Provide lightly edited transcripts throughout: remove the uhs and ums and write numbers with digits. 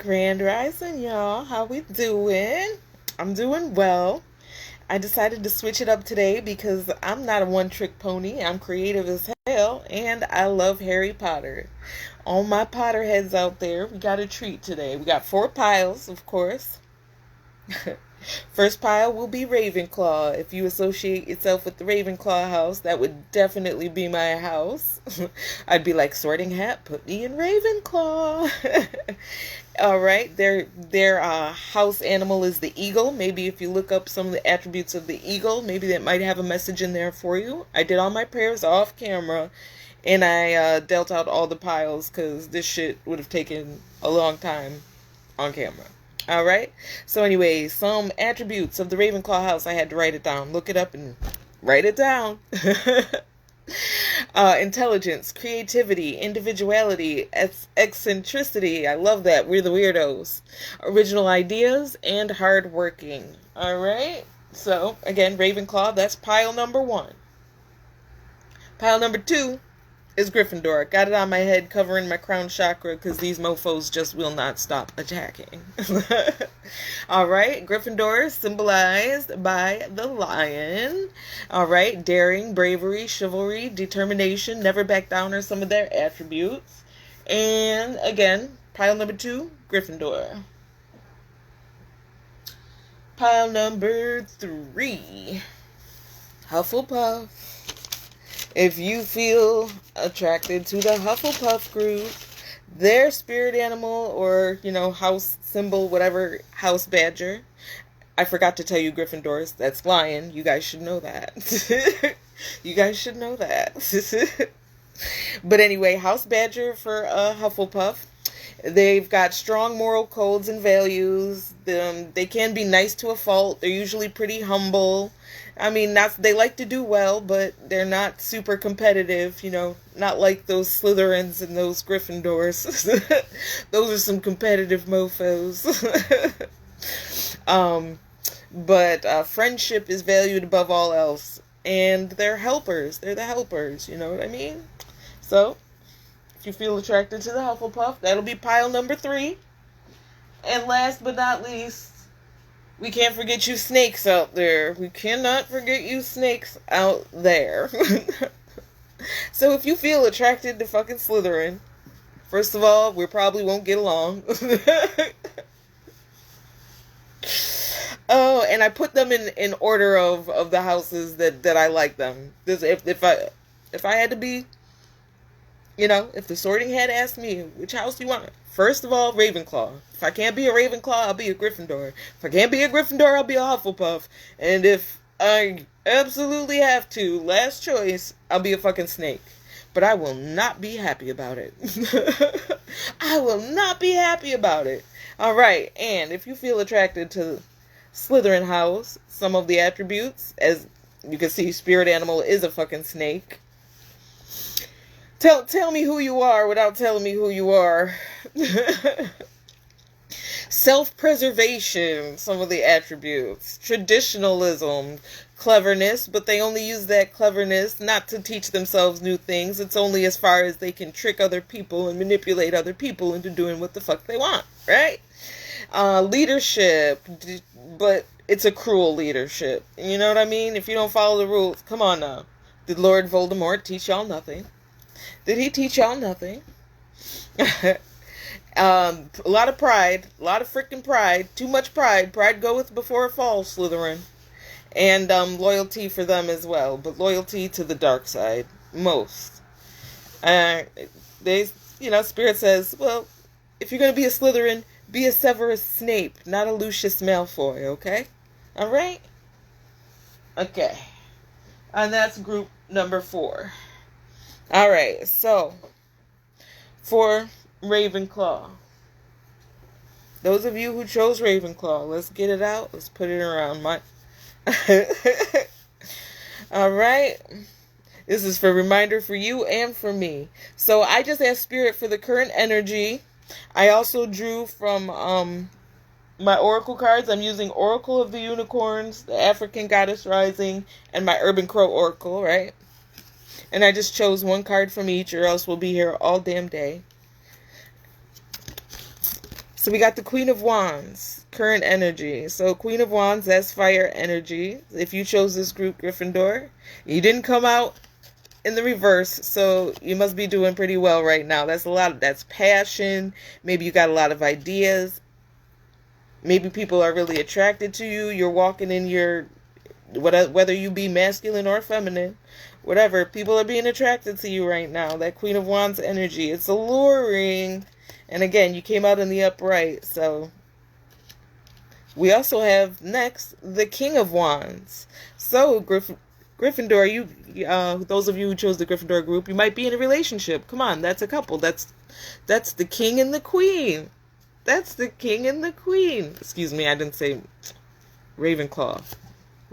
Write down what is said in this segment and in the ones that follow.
Grand Rising, y'all. How we doing? I'm doing well. I decided to switch it up today because I'm not a one-trick pony. I'm creative as hell, and I love Harry Potter. All my Potterheads out there, we got a treat today. We got 4 piles, of course. First pile will be Ravenclaw. If you associate yourself with the Ravenclaw house, that would definitely be my house. I'd be like, Sorting Hat, put me in Ravenclaw. All right, their house animal is the eagle. Maybe if you look up some of the attributes of the eagle, maybe that might have a message in there for you. I did all my prayers off camera, and I dealt out all the piles because this shit would have taken a long time on camera. All right. So anyway, some attributes of the Ravenclaw house. I had to write it down. Look it up and write it down. Intelligence, creativity, individuality, eccentricity. I love that. We're the weirdos. Original ideas and hardworking. All right. So again, Ravenclaw. That's pile number 1. Pile number 2 is Gryffindor. Got it on my head covering my crown chakra because these mofos just will not stop attacking. Alright, Gryffindor is symbolized by the lion. Alright, daring, bravery, chivalry, determination, never back down are some of their attributes. And again, pile number 2, Gryffindor. Pile number 3, Hufflepuff. If you feel attracted to the Hufflepuff group, their spirit animal or, house symbol, whatever, house badger. I forgot to tell you Gryffindors, that's lion. You guys should know that. You guys should know that. But anyway, house badger for Hufflepuff. They've got strong moral codes and values. They can be nice to a fault. They're usually pretty humble. I mean, they like to do well, but they're not super competitive, not like those Slytherins and those Gryffindors. Those are some competitive mofos. But friendship is valued above all else. And they're helpers. They're the helpers, you know what I mean? So, if you feel attracted to the Hufflepuff, that'll be pile number 3. And last but not least, we can't forget you snakes out there. We cannot forget you snakes out there. So if you feel attracted to fucking Slytherin, first of all, we probably won't get along. Oh, and I put them in order of the houses that I like them. If I had to be, if the Sorting Hat asked me, which house do you want? First of all, Ravenclaw. If I can't be a Ravenclaw, I'll be a Gryffindor. If I can't be a Gryffindor, I'll be a Hufflepuff. And if I absolutely have to, last choice, I'll be a fucking snake. But I will not be happy about it. I will not be happy about it. Alright, and if you feel attracted to Slytherin house, some of the attributes, as you can see, spirit animal is a fucking snake. Tell me who you are without telling me who you are. Self-preservation, some of the attributes. Traditionalism, cleverness, but they only use that cleverness not to teach themselves new things. It's only as far as they can trick other people and manipulate other people into doing what the fuck they want, right? Leadership, but it's a cruel leadership. You know what I mean? If you don't follow the rules, come on now. Did Lord Voldemort teach y'all nothing? Did he teach y'all nothing? A lot of pride. A lot of freaking pride. Too much pride. Pride goeth before a fall, Slytherin. And loyalty for them as well. But loyalty to the dark side. Most. Spirit says, well, if you're going to be a Slytherin, be a Severus Snape, not a Lucius Malfoy, okay? Alright? Okay. And that's group number 4. Alright, so, for Ravenclaw. Those of you who chose Ravenclaw, let's get it out. Let's put it around my... Alright. This is for reminder for you and for me. So, I just asked Spirit for the current energy. I also drew from my Oracle cards. I'm using Oracle of the Unicorns, the African Goddess Rising, and my Urban Crow Oracle, right? And I just chose one card from each, or else we'll be here all damn day. So we got the Queen of Wands, current energy. So Queen of Wands, that's fire energy. If you chose this group, Gryffindor, you didn't come out in the reverse, so you must be doing pretty well right now. That's passion. Maybe you got a lot of ideas. Maybe people are really attracted to you. You're walking in your, whether you be masculine or feminine, whatever, people are being attracted to you right now. That Queen of Wands energy, it's alluring. And again, you came out in the upright. So we also have next the King of Wands. So Gryffindor, those of you who chose the Gryffindor group, you might be in a relationship. Come on, that's a couple. That's the king and the queen. That's the king and the queen. Excuse me, I didn't say Ravenclaw.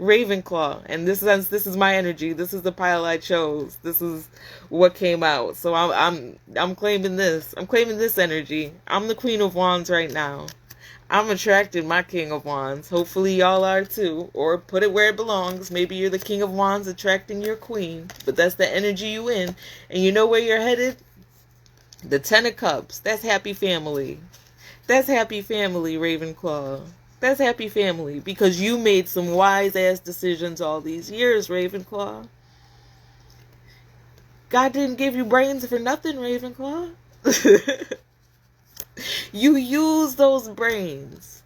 Ravenclaw. And this is my energy. This is the pile I chose. This is what came out. So I'm claiming this. I'm claiming this energy. I'm the Queen of Wands right now. I'm attracting my King of Wands. Hopefully y'all are too. Or put it where it belongs. Maybe you're the King of Wands attracting your queen. But that's the energy you in. And you know where you're headed? The Ten of Cups. That's happy family. That's happy family, Ravenclaw. That's happy family. Because you made some wise-ass decisions all these years, Ravenclaw. God didn't give you brains for nothing, Ravenclaw. You use those brains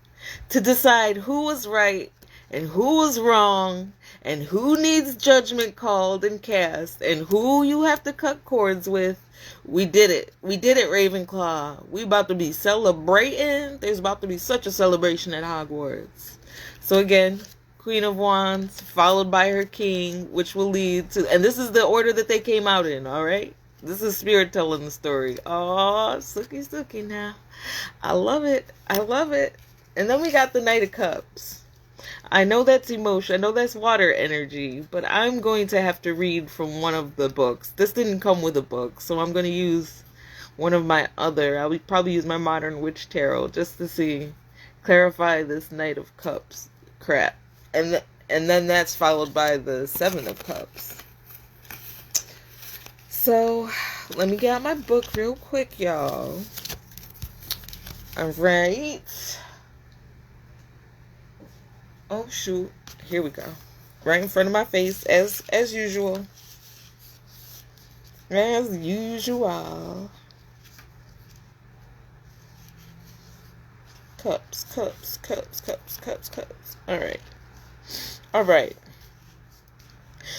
to decide who was right and who was wrong and who needs judgment called and cast and who you have to cut cords with. We did it. We did it, Ravenclaw. We about to be celebrating. There's about to be such a celebration at Hogwarts. So again, Queen of Wands followed by her king, which will lead to, and this is the order that they came out in, all right? This is Spirit telling the story. Oh, sookie now. I love it. I love it. And then we got the Knight of Cups. I know that's emotion. I know that's water energy, but I'm going to have to read from one of the books. This didn't come with a book, so I'm going to use one of my other. I would probably use my Modern Witch Tarot just to clarify this Knight of Cups crap. And then that's followed by the Seven of Cups. So, let me get out my book real quick, y'all. Alright. Oh, shoot. Here we go. Right in front of my face, as usual. As usual. Cups. Alright. Alright.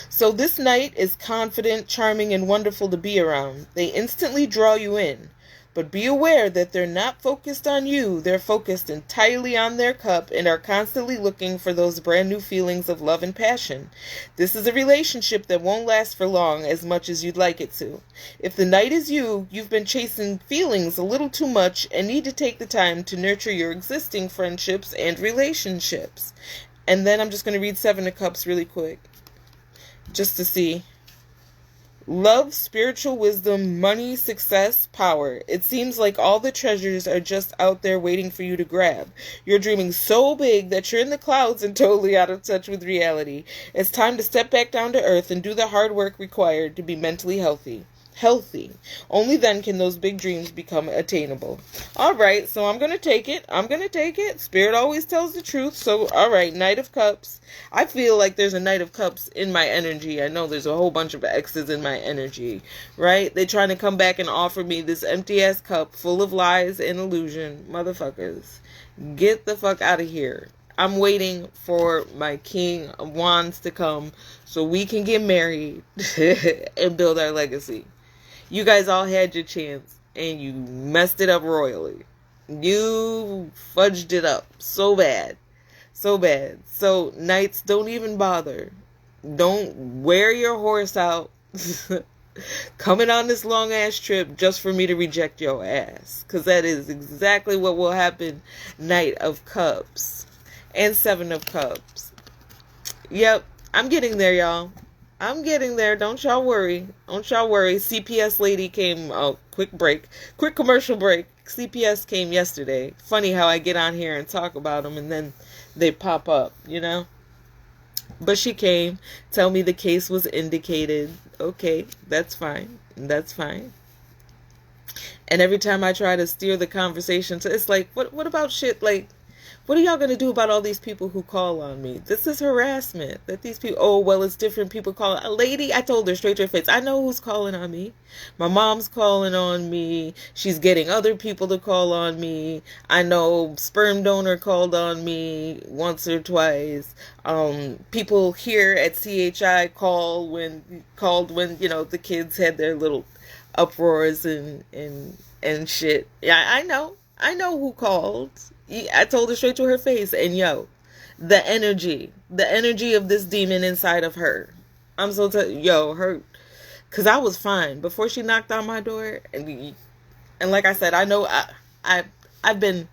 So this knight is confident, charming, and wonderful to be around. They instantly draw you in. But be aware that they're not focused on you. They're focused entirely on their cup and are constantly looking for those brand new feelings of love and passion. This is a relationship that won't last for long as much as you'd like it to. If the knight is you, you've been chasing feelings a little too much and need to take the time to nurture your existing friendships and relationships. And then I'm just going to read Seven of Cups really quick, just to see. Love, spiritual wisdom, money, success, power. It seems like all the treasures are just out there waiting for you to grab. You're dreaming so big that you're in the clouds and totally out of touch with reality. It's time to step back down to earth and do the hard work required to be mentally healthy. Only then can those big dreams become attainable. Alright, so I'm going to take it. Spirit always tells the truth. So, alright, Knight of Cups. I feel like there's a Knight of Cups in my energy. I know there's a whole bunch of X's in my energy, right? They're trying to come back and offer me this empty-ass cup full of lies and illusion. Motherfuckers, get the fuck out of here. I'm waiting for my King of Wands to come so we can get married and build our legacy. You guys all had your chance, and you messed it up royally. You fudged it up so bad. So bad. So, knights, don't even bother. Don't wear your horse out coming on this long-ass trip just for me to reject your ass. Because that is exactly what will happen, Knight of Cups. And Seven of Cups. Yep, I'm getting there, y'all. I'm getting there. Don't y'all worry. CPS lady came. Oh, quick commercial break. CPS came yesterday. Funny how I get on here and talk about them and then they pop up, you know? But she came, tell me the case was indicated. Okay, that's fine. And every time I try to steer the conversation to, it's like, what about shit like, what are y'all going to do about all these people who call on me? This is harassment. That these people, oh, well, it's different people calling. A lady, I told her straight to her face, I know who's calling on me. My mom's calling on me. She's getting other people to call on me. I know sperm donor called on me once or twice. People here at CHI called when, the kids had their little uproars and shit. Yeah, I know. I know who called. I told her straight to her face. And the energy of this demon inside of her. I'm so her, because I was fine before she knocked on my door. And like I said, I know I've been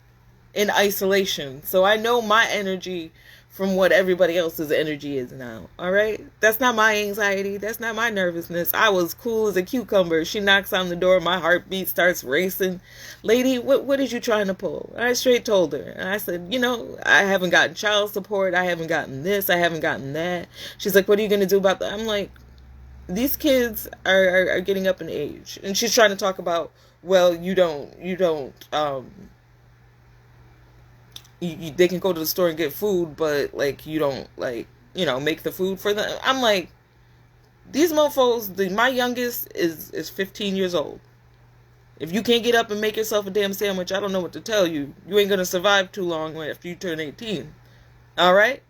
in isolation, so I know my energy from what everybody else's energy is now. All right, that's not my anxiety, that's not my nervousness. I was cool as a cucumber. She knocks on the door, my heartbeat starts racing. Lady, what is you trying to pull? I straight told her, and I said, I haven't gotten child support, I haven't gotten this, I haven't gotten that. She's like, what are you gonna do about that? I'm like, these kids are getting up in age. And she's trying to talk about, well, you don't they can go to the store and get food, but like you don't make the food for them. I'm like, these mofos, my youngest is 15 years old. If you can't get up and make yourself a damn sandwich, I don't know what to tell you. You ain't gonna survive too long after you turn 18. All right?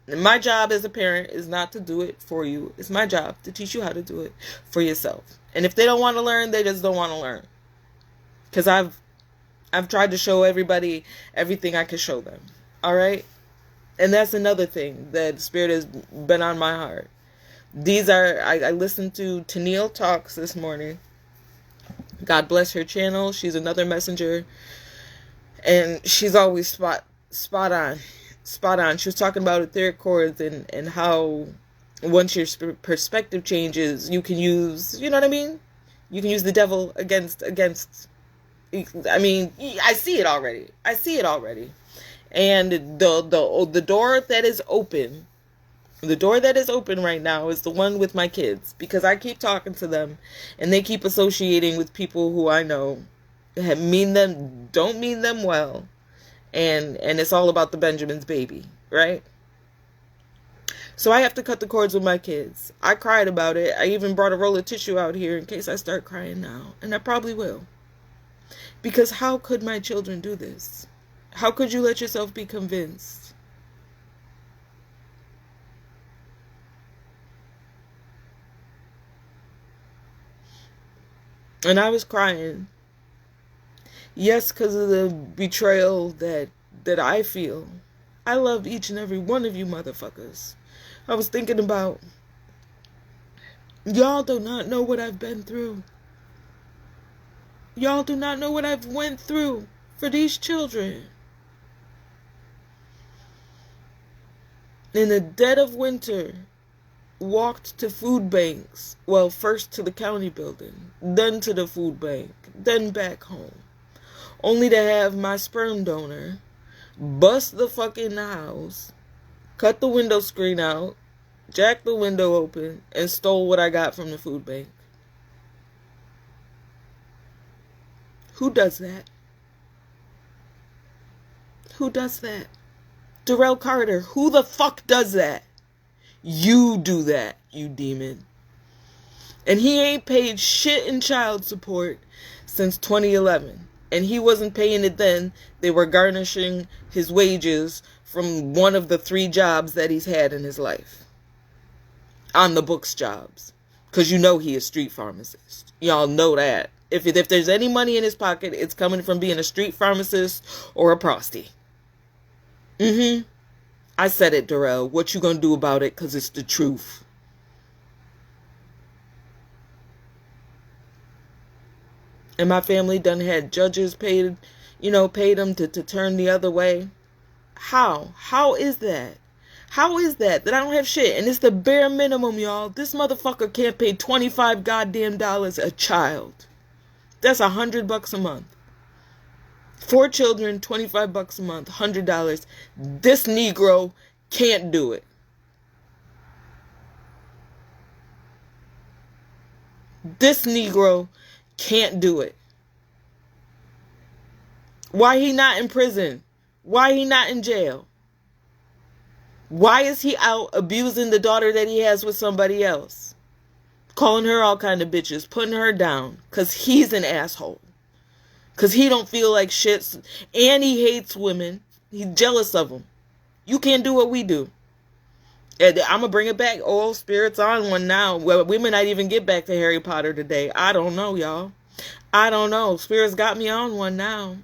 And my job as a parent is not to do it for you. It's my job to teach you how to do it for yourself. And if they don't want to learn, they just don't want to learn. Because I've tried to show everybody everything I could show them. All right? And that's another thing that Spirit has been on my heart. I listened to Tennille Talks this morning. God bless her channel. She's another messenger. And she's always spot on. She was talking about etheric chords and how once your perspective changes, you can use, you know what I mean? You can use the devil against I mean, I see it already. And the door that is open, right now is the one with my kids, because I keep talking to them and they keep associating with people who I know don't mean them well. And it's all about the Benjamin's baby, right? So I have to cut the cords with my kids. I cried about it. I even brought a roll of tissue out here in case I start crying now. And I probably will. Because how could my children do this? How could you let yourself be convinced? And I was crying. Yes, because of the betrayal that I feel. I love each and every one of you motherfuckers. I was thinking about, y'all do not know what I've been through. Y'all do not know what I've went through for these children. In the dead of winter, walked to food banks. Well, first to the county building, then to the food bank, then back home. Only to have my sperm donor bust the fucking house, cut the window screen out, jack the window open, and stole what I got from the food bank. Who does that? Who does that? Darrell Carter, who the fuck does that? You do that, you demon. And he ain't paid shit in child support since 2011. And he wasn't paying it then. They were garnishing his wages from one of the 3 jobs that he's had in his life. On the books jobs. Because you know he is street pharmacist. Y'all know that. If there's any money in his pocket, it's coming from being a street pharmacist or a prosty. I said it, Darrell. What you gonna do about it? Because it's the truth. And my family done had judges paid them to turn the other way. How? How is that? How is that I don't have shit? And it's the bare minimum, y'all. This motherfucker can't pay $25 goddamn dollars a child. That's $100 a month. 4 children, $25 a month, $100. This Negro can't do it. This Negro can't do it. Why he not in prison? Why he not in jail? Why is he out abusing the daughter that he has with somebody else? Calling her all kind of bitches, putting her down, because he's an asshole. Because he don't feel like shit, and he hates women. He's jealous of them. You can't do what we do. And I'm going to bring it back. Oh, Spirit's on one now. Well, we may not even get back to Harry Potter today. I don't know, y'all. I don't know. Spirit's got me on one now.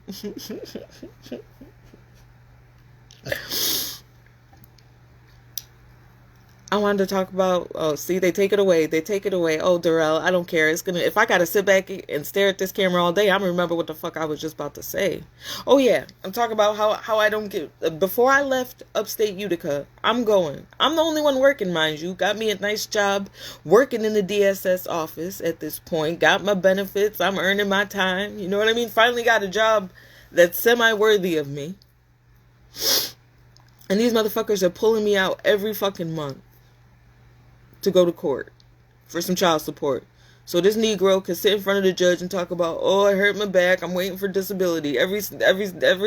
I wanted to talk about, oh, see, they take it away. They take it away. Oh, Darrell, I don't care. It's gonna, if I gotta sit back and stare at this camera all day, I'm gonna remember what the fuck I was just about to say. Oh, yeah. I'm talking about how I don't get, before I left upstate Utica, I'm going. I'm the only one working, mind you. Got me a nice job working in the DSS office at this point. Got my benefits. I'm earning my time. You know what I mean? Finally got a job that's semi-worthy of me. And these motherfuckers are pulling me out every fucking month to go to court for some child support. So this Negro can sit in front of the judge and talk about, oh, I hurt my back, I'm waiting for disability every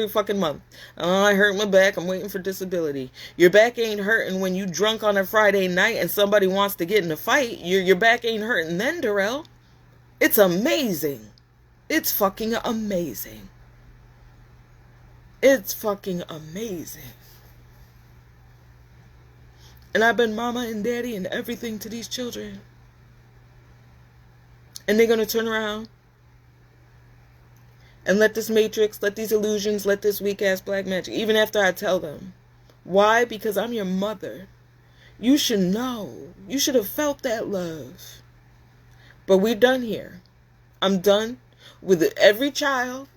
fucking month. Oh, I hurt my back, I'm waiting for disability. Your back ain't hurting when you drunk on a Friday night and somebody wants to get in a fight. Your back ain't hurting then, Darrell. It's amazing. It's fucking amazing. It's fucking amazing. And I've been mama and daddy and everything to these children. And they're going to turn around and let this matrix, let these illusions, let this weak-ass black magic, even after I tell them. Why? Because I'm your mother. You should know. You should have felt that love. But we're done here. I'm done with every child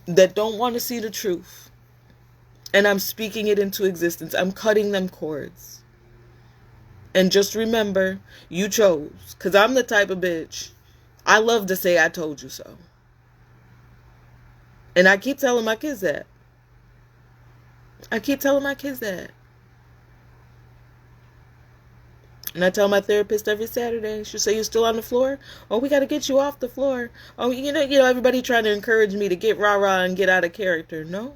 that don't want to see the truth. And I'm speaking it into existence. I'm cutting them cords. And just remember, you chose. Because I'm the type of bitch, I love to say I told you so. And I keep telling my kids that. I keep telling my kids that. And I tell my therapist every Saturday, she'll say, you still on the floor? Oh, we got to get you off the floor. Oh, you know, everybody trying to encourage me to get rah-rah and get out of character. No.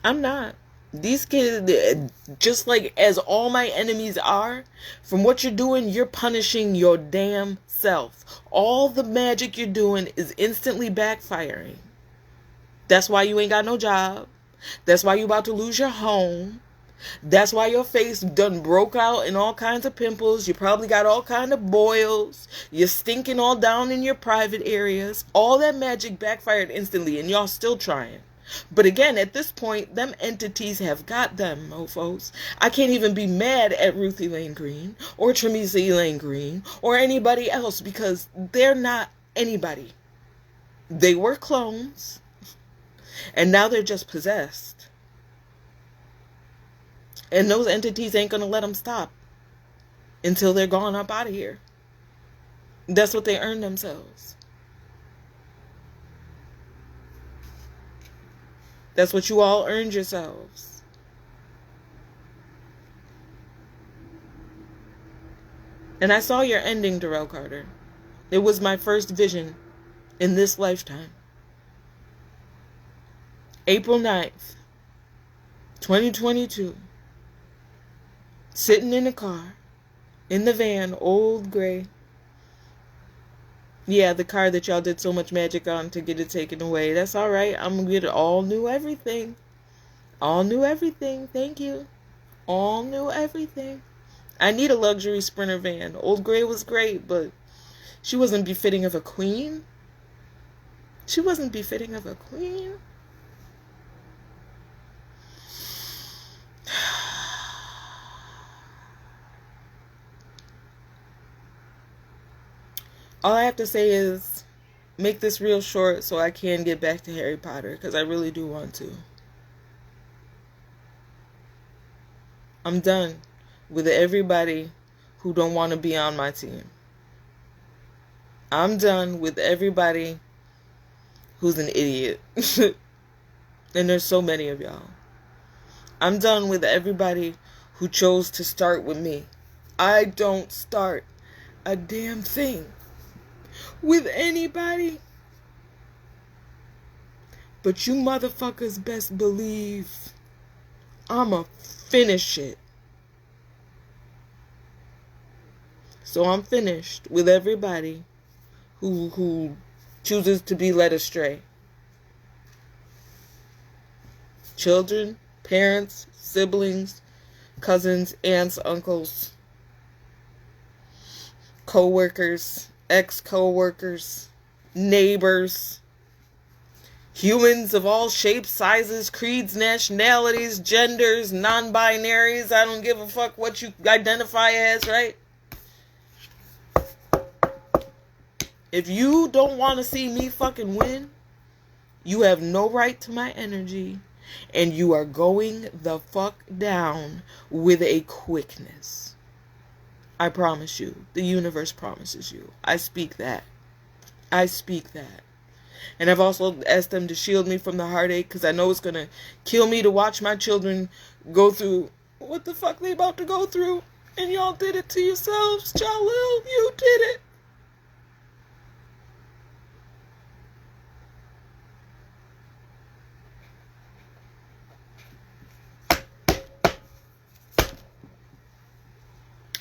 I'm not. These kids, just like as all my enemies are, from what you're doing, you're punishing your damn self. All the magic you're doing is instantly backfiring. That's why you ain't got no job. That's why you about to lose your home. That's why your face done broke out in all kinds of pimples. You probably got all kind of boils. You're stinking all down in your private areas. All that magic backfired instantly and y'all still trying. But again, at this point, them entities have got them, mofos. I can't even be mad at Ruthie Lane Green or Tremisa Elaine Green or anybody else because they're not anybody. They were clones and now they're just possessed. And those entities ain't going to let them stop until they're gone up out of here. That's what they earn themselves. That's what you all earned yourselves. And I saw your ending, Darrell Carter. It was my first vision in this lifetime. April 9th, 2022. Sitting in a car, in the van, old gray. Yeah, the car that y'all did so much magic on to get it taken away. That's all right. I'm going to get all new everything. All new everything. Thank you. All new everything. I need a luxury Sprinter van. Old Gray was great, but she wasn't befitting of a queen. She wasn't befitting of a queen. All I have to say is make this real short so I can get back to Harry Potter because I really do want to. I'm done with everybody who don't want to be on my team. I'm done with everybody who's an idiot. And there's so many of y'all. I'm done with everybody who chose to start with me. I don't start a damn thing with anybody. But you motherfuckers best believe I'ma finish it. So I'm finished with everybody who chooses to be led astray. Children, parents, siblings, cousins, aunts, uncles, co-workers, ex-co-workers, neighbors, humans of all shapes, sizes, creeds, nationalities, genders, non-binaries. I don't give a fuck what you identify as, right? If you don't want to see me fucking win, you have no right to my energy, and you are going the fuck down with a quickness. I promise you. The universe promises you. I speak that. I speak that. And I've also asked them to shield me from the heartache, because I know it's going to kill me to watch my children go through what the fuck they about to go through. And y'all did it to yourselves. Jalil, you did it.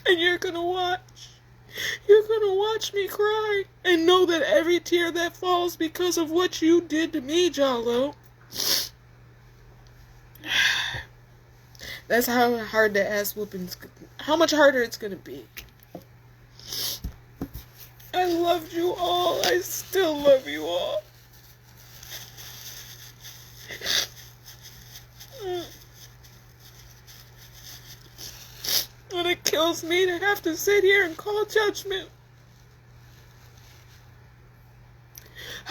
And you're going to watch. You're going to watch me cry and know that every tear that falls because of what you did to me, Jalil. That's how hard the ass whooping's, how much harder it's going to be. I loved you all. I still love you all. And it kills me to have to sit here and call judgment.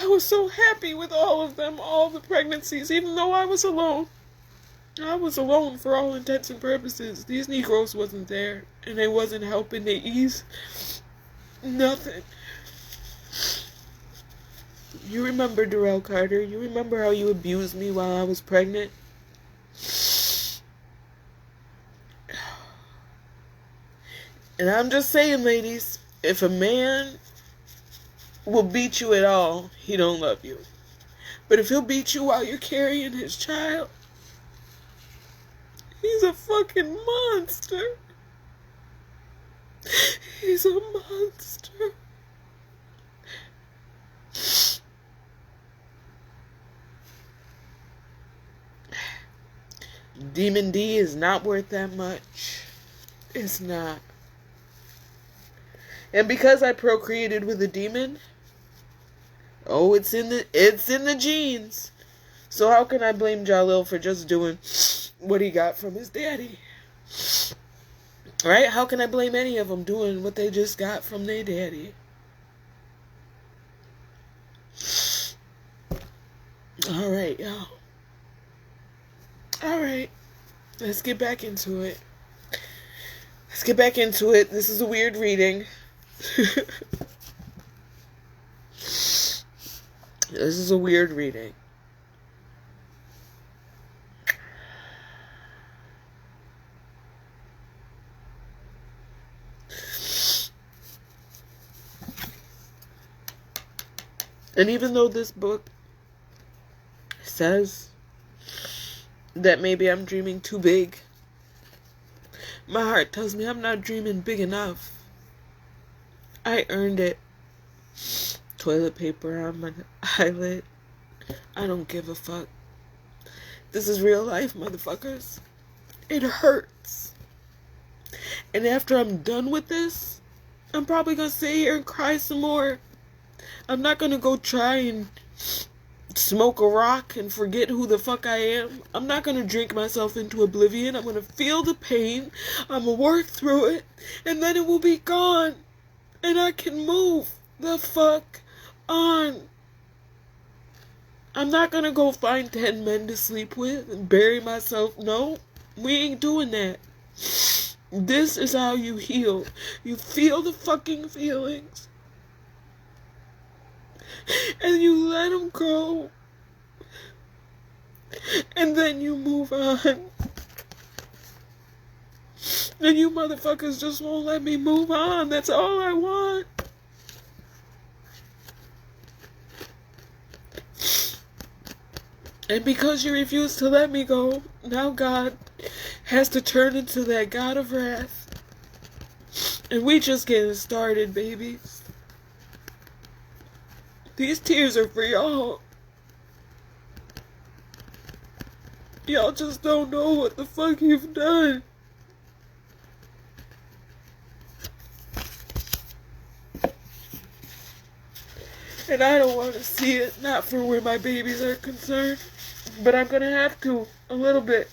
I was so happy with all of them, all the pregnancies, even though I was alone. I was alone for all intents and purposes. These Negroes wasn't there, and they wasn't helping to ease nothing. You remember Darrell Carter? You remember how you abused me while I was pregnant? And I'm just saying, ladies, if a man will beat you at all, he don't love you. But if he'll beat you while you're carrying his child, he's a fucking monster. He's a monster. Demon D is not worth that much. It's not. And because I procreated with a demon, oh, it's in the genes. So how can I blame Jalil for just doing what he got from his daddy? Right? How can I blame any of them doing what they just got from their daddy? All right, y'all. All right. Let's get back into it. This is a weird reading. This is a weird reading. And even though this book says that maybe I'm dreaming too big, my heart tells me I'm not dreaming big enough. I earned it. Toilet paper on my eyelid. I don't give a fuck. This is real life, motherfuckers. It hurts. And after I'm done with this, I'm probably gonna sit here and cry some more. I'm not gonna go try and smoke a rock and forget who the fuck I am. I'm not gonna drink myself into oblivion. I'm gonna feel the pain. I'm gonna work through it. And then it will be gone. And I can move the fuck on. I'm not gonna go find 10 men to sleep with and bury myself. No, we ain't doing that. This is how you heal. You feel the fucking feelings. And you let them go. And then you move on. And you motherfuckers just won't let me move on. That's all I want. And because you refuse to let me go, now God has to turn into that God of wrath. And we just getting started, babies. These tears are for y'all. Y'all just don't know what the fuck you've done. And I don't want to see it, not for where my babies are concerned. But I'm gonna have to, a little bit.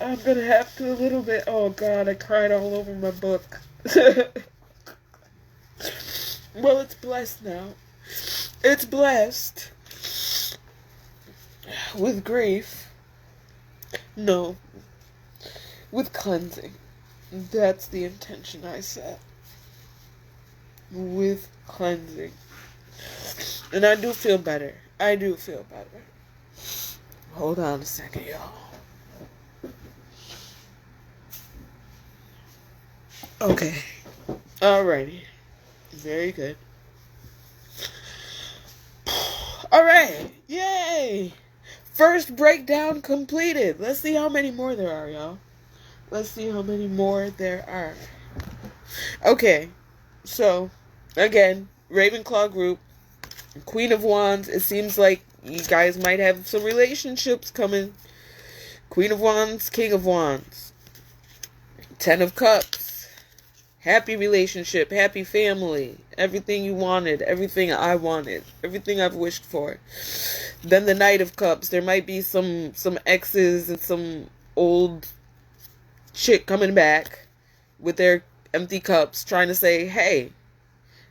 I'm gonna have to a little bit. Oh God, I cried all over my book. Well, it's blessed now. It's blessed with grief. No, with cleansing. That's the intention I set. With cleansing. And I do feel better. I do feel better. Hold on a second, y'all. Okay. Alrighty. Very good. Alright. Yay! First breakdown completed. Let's see how many more there are, y'all. Let's see how many more there are. Okay. So, again, Ravenclaw group, Queen of Wands. It seems like you guys might have some relationships coming. Queen of Wands, King of Wands. 10 of Cups. Happy relationship, happy family. Everything you wanted, everything I wanted, everything I've wished for. Then the Knight of Cups. There might be some exes and some old shit coming back with their empty cups trying to say, hey,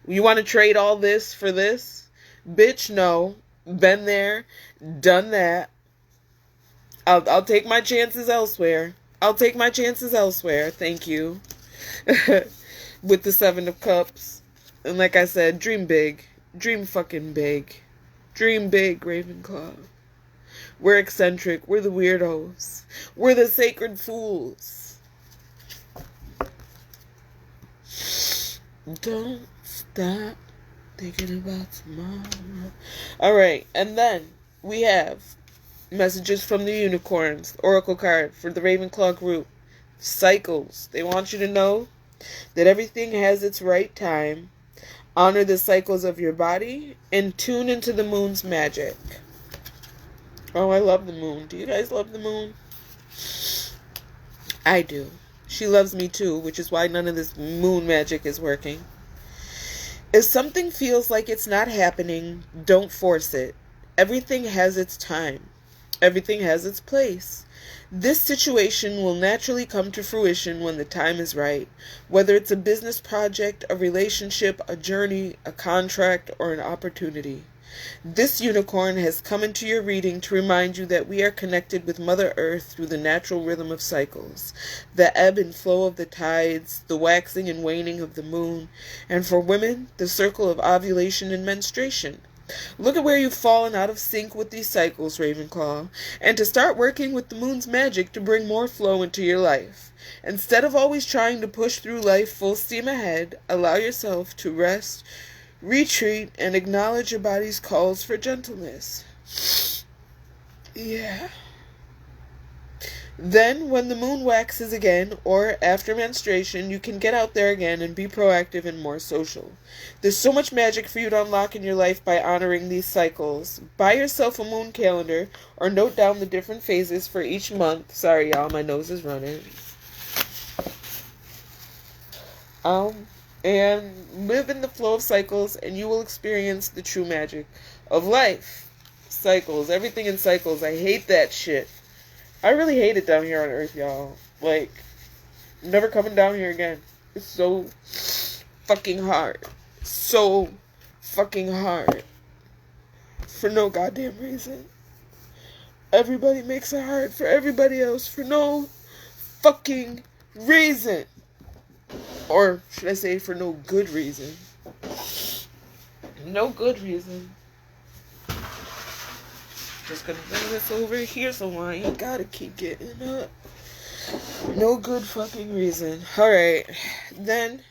you want to trade all this for this? Bitch, no. Been there, done that. I'll take my chances elsewhere. I'll take my chances elsewhere. Thank you. With the 7 of Cups. And like I said, dream big. Dream fucking big. Dream big, Ravenclaw. We're eccentric. We're the weirdos. We're the sacred fools. Don't stop thinking about tomorrow. Alright, and then we have messages from the unicorns. Oracle card for the Ravenclaw group. Cycles. They want you to know that everything has its right time. Honor the cycles of your body and tune into the moon's magic. Oh, I love the moon. Do you guys love the moon? I do. She loves me too, which is why none of this moon magic is working. If something feels like it's not happening, don't force it. Everything has its time. Everything has its place. This situation will naturally come to fruition when the time is right, whether it's a business project, a relationship, a journey, a contract, or an opportunity. This unicorn has come into your reading to remind you that we are connected with Mother Earth through the natural rhythm of cycles, the ebb and flow of the tides, the waxing and waning of the moon, and for women, the circle of ovulation and menstruation. Look at where you've fallen out of sync with these cycles, Ravenclaw, and to start working with the moon's magic to bring more flow into your life. Instead of always trying to push through life full steam ahead, allow yourself to rest, retreat, and acknowledge your body's calls for gentleness. Yeah. Then, when the moon waxes again, or after menstruation, you can get out there again and be proactive and more social. There's so much magic for you to unlock in your life by honoring these cycles. Buy yourself a moon calendar, or note down the different phases for each month. Sorry, y'all, my nose is running. And live in the flow of cycles, and you will experience the true magic of life. Cycles, everything in cycles. I hate that shit. I really hate it down here on Earth, y'all. Like, I'm never coming down here again. It's so fucking hard. So fucking hard. For no goddamn reason. Everybody makes it hard for everybody else for no fucking reason. Or should I say for no good reason. No good reason. Just gonna bring this over here so I ain't gotta keep getting up. No good fucking reason. Alright. Then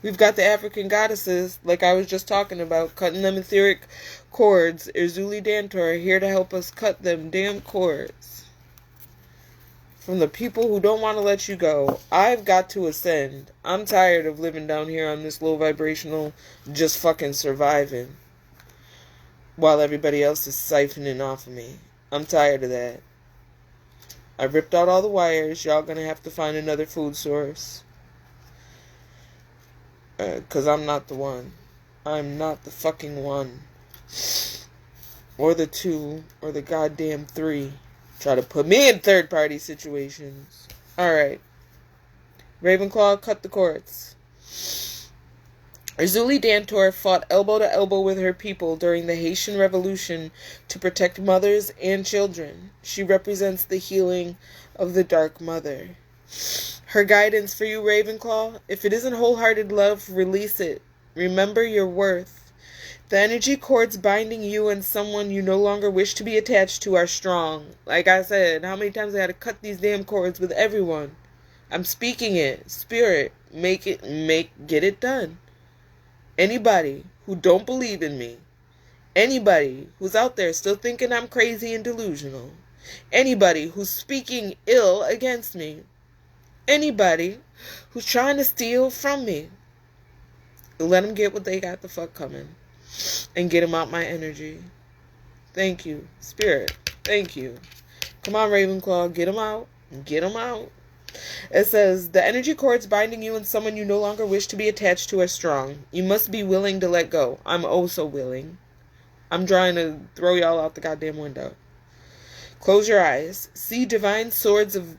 We've got the African goddesses, like I was just talking about, cutting them etheric cords. Erzuli Dantor here to help us cut them damn cords. From the people who don't want to let you go. I've got to ascend. I'm tired of living down here on this low vibrational, just fucking surviving, while everybody else is siphoning off of me. I'm tired of that. I ripped out all the wires. Y'all gonna have to find another food source. 'Cause I'm not the one. I'm not the fucking one. Or the two. Or the goddamn three. Try to put me in third-party situations. Alright. Ravenclaw, cut the cords. Erzuli Dantor fought elbow to elbow with her people during the Haitian Revolution to protect mothers and children. She represents the healing of the Dark Mother. Her guidance for you, Ravenclaw: if it isn't wholehearted love, release it. Remember your worth. The energy cords binding you and someone you no longer wish to be attached to are strong. Like I said, how many times I had to cut these damn cords with everyone? I'm speaking it. Spirit, get it done. Anybody who don't believe in me, anybody who's out there still thinking I'm crazy and delusional, anybody who's speaking ill against me, anybody who's trying to steal from me, let them get what they got the fuck coming. And get them out my energy. Thank you, Spirit. Thank you. Come on, Ravenclaw. Get them out. Get them out. It says, the energy cords binding you and someone you no longer wish to be attached to are strong. You must be willing to let go. I'm oh so willing. I'm trying to throw y'all out the goddamn window. Close your eyes. See divine swords of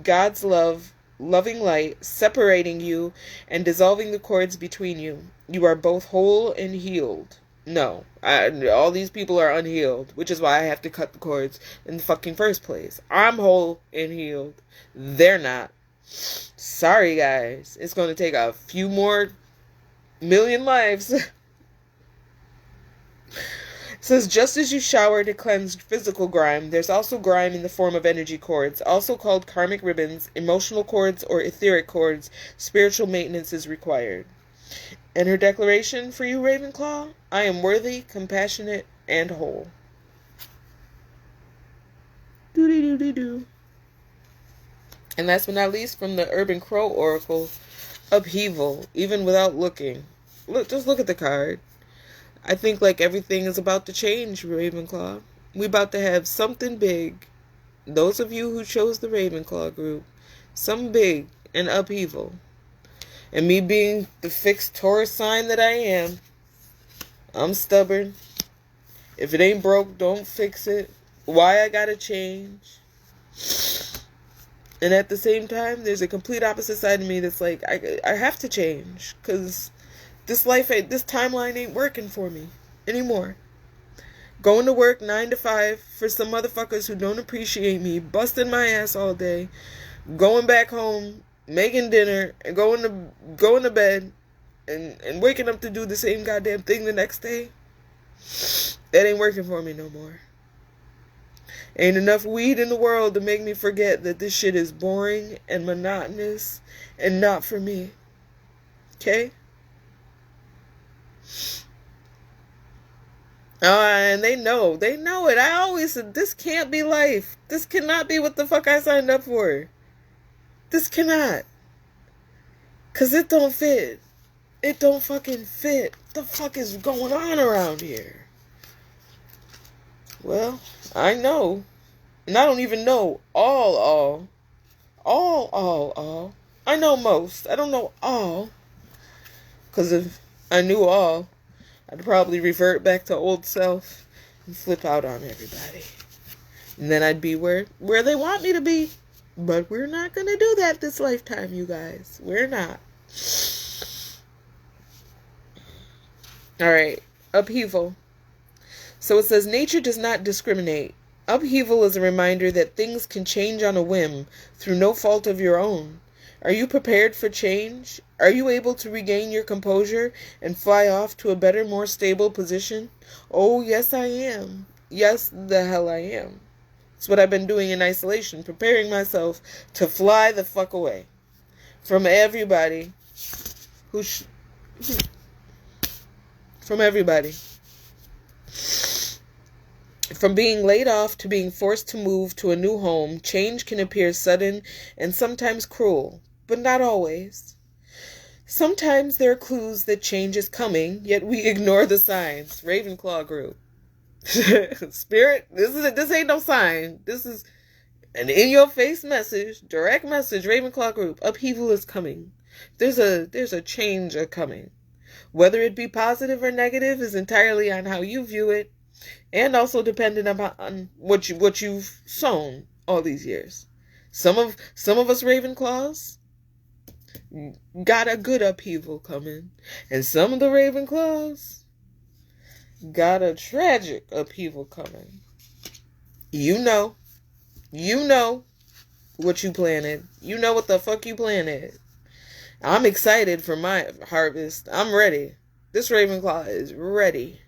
God's love, loving light, separating you and dissolving the cords between you. You are both whole and healed. No, all these people are unhealed, which is why I have to cut the cords in the fucking first place. I'm whole and healed. They're not. Sorry, guys. It's going to take a few more million lives. It says, just as you shower to cleanse physical grime, there's also grime in the form of energy cords, also called karmic ribbons, emotional cords, or etheric cords. Spiritual maintenance is required. And her declaration for you, Ravenclaw: I am worthy, compassionate, and whole. Doo-dee-doo-dee-doo. And last but not least, from the Urban Crow Oracle, upheaval, even without looking. Just look at the card. I think like everything is about to change, Ravenclaw. We about to have something big. Those of you who chose the Ravenclaw group, some big and upheaval. And me being the fixed Taurus sign that I am, I'm stubborn. If it ain't broke, don't fix it. Why I gotta change. And at the same time, there's a complete opposite side of me that's like, I have to change. Because this timeline ain't working for me anymore. Going to work 9 to 5 for some motherfuckers who don't appreciate me, busting my ass all day, going back home, making dinner, and going to bed, and waking up to do the same goddamn thing the next day. That ain't working for me no more. Ain't enough weed in the world to make me forget that this shit is boring and monotonous and not for me. Okay? And they know it. I always said, this can't be life. This cannot be what the fuck I signed up for. This cannot. 'Cause it don't fit. It don't fucking fit. The fuck is going on around here? Well, I know. And I don't even know all. I know most. I don't know all. 'Cause if I knew all, I'd probably revert back to old self and flip out on everybody. And then I'd be where they want me to be. But we're not going to do that this lifetime, you guys. We're not. Alright, upheaval. So it says, nature does not discriminate. Upheaval is a reminder that things can change on a whim through no fault of your own. Are you prepared for change? Are you able to regain your composure and fly off to a better, more stable position? Oh, yes, I am. Yes, the hell I am. It's what I've been doing in isolation, preparing myself to fly the fuck away from everybody who From everybody. From being laid off to being forced to move to a new home, change can appear sudden and sometimes cruel, but not always. Sometimes there are clues that change is coming, yet we ignore the signs. Ravenclaw group. Spirit, this ain't no sign. This is an in-your-face message, direct message, Ravenclaw group. Upheaval is coming. There's a change coming. Whether it be positive or negative is entirely on how you view it, and also dependent upon what you've sown all these years. Some of us Ravenclaws got a good upheaval coming, and some of the Ravenclaws got a tragic upheaval coming. You know what you planted. You know what the fuck you planted. I'm excited for my harvest. I'm ready. This Ravenclaw is ready.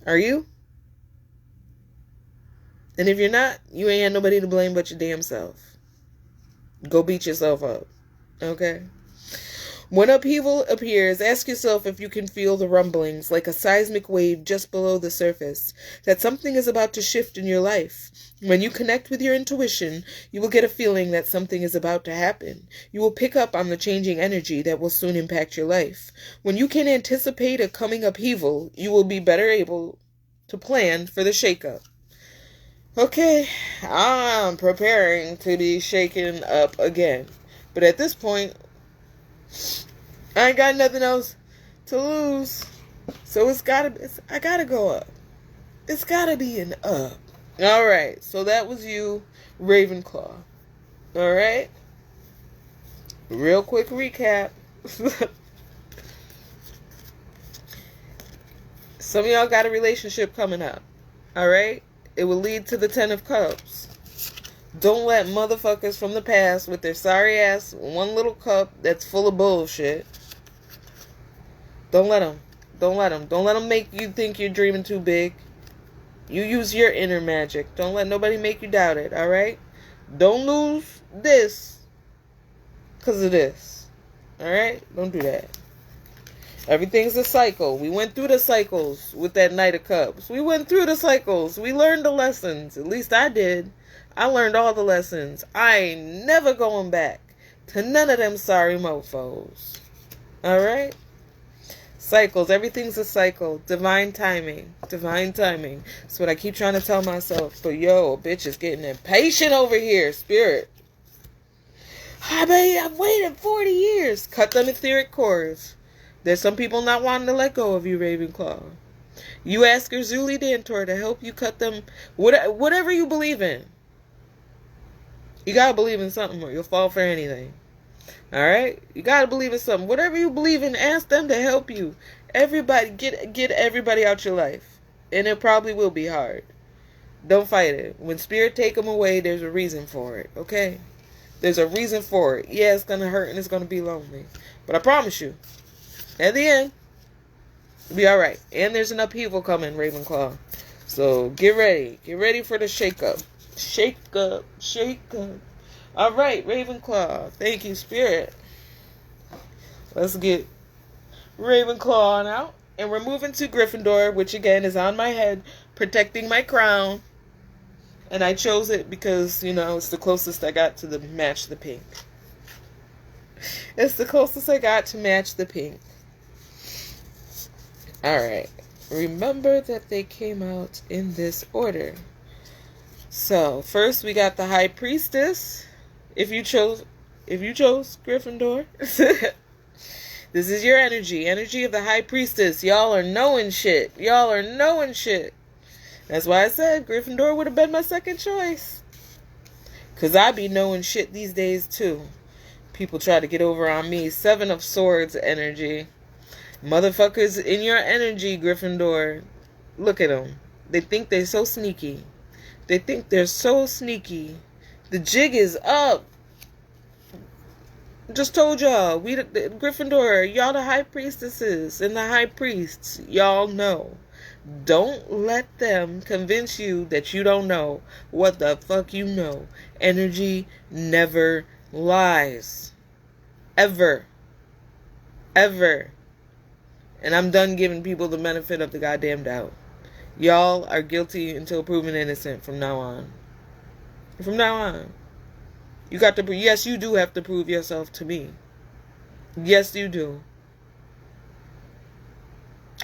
Are you? And if you're not, you ain't had nobody to blame but your damn self. Go beat yourself up. Okay? When upheaval appears, ask yourself if you can feel the rumblings like a seismic wave just below the surface, that something is about to shift in your life. When you connect with your intuition, you will get a feeling that something is about to happen. You will pick up on the changing energy that will soon impact your life. When you can anticipate a coming upheaval, you will be better able to plan for the shakeup. Okay, I'm preparing to be shaken up again. But at this point, I ain't got nothing else to lose. So I gotta go up. It's gotta be an up. Alright, so that was you, Ravenclaw. Alright? Real quick recap. Some of y'all got a relationship coming up. Alright? It will lead to the 10 of Cups. Don't let motherfuckers from the past with their sorry ass one little cup that's full of bullshit. Don't let them. Don't let them. Don't let them make you think you're dreaming too big. You use your inner magic. Don't let nobody make you doubt it, alright? Don't lose this because of this. Alright? Don't do that. Everything's a cycle. We went through the cycles with that Knight of Cups. We went through the cycles. We learned the lessons. At least I did. I learned all the lessons. I ain't never going back to none of them sorry mofos. Alright? Cycles. Everything's a cycle. Divine timing. Divine timing. That's what I keep trying to tell myself. But yo, bitch is getting impatient over here. Spirit. I've waited 40 years. Cut them etheric cords. There's some people not wanting to let go of you, Ravenclaw. You ask your Zuli Dantor to help you cut them. Whatever you believe in. You gotta believe in something or you'll fall for anything. Alright? You gotta believe in something. Whatever you believe in, ask them to help you. Everybody, get everybody out your life. And it probably will be hard. Don't fight it. When spirit take them away, there's a reason for it. Okay? There's a reason for it. Yeah, it's gonna hurt and it's gonna be lonely. But I promise you, at the end, it'll be alright. And there's an upheaval coming, Ravenclaw. So get ready. Get ready for the shake-up. Shake up. Shake up. Alright, Ravenclaw. Thank you, Spirit. Let's get Ravenclaw on out. And we're moving to Gryffindor, which again is on my head, protecting my crown. And I chose it because, it's the closest I got to match the pink. It's the closest I got to match the pink. Alright. Remember that they came out in this order. So, first we got the High Priestess. If you chose Gryffindor. This is your energy. Energy of the High Priestess. Y'all are knowing shit. That's why I said Gryffindor would have been my second choice. Because I be knowing shit these days too. People try to get over on me. 7 of Swords energy. Motherfuckers in your energy, Gryffindor. Look at them. They think they're so sneaky. The jig is up. Just told y'all. Gryffindor, y'all the High Priestesses and the High Priests. Y'all know. Don't let them convince you that you don't know what the fuck you know. Energy never lies. Ever. Ever. And I'm done giving people the benefit of the goddamn doubt. Y'all are guilty until proven innocent from now on. From now on. You got to, yes, you do have to prove yourself to me. Yes, you do.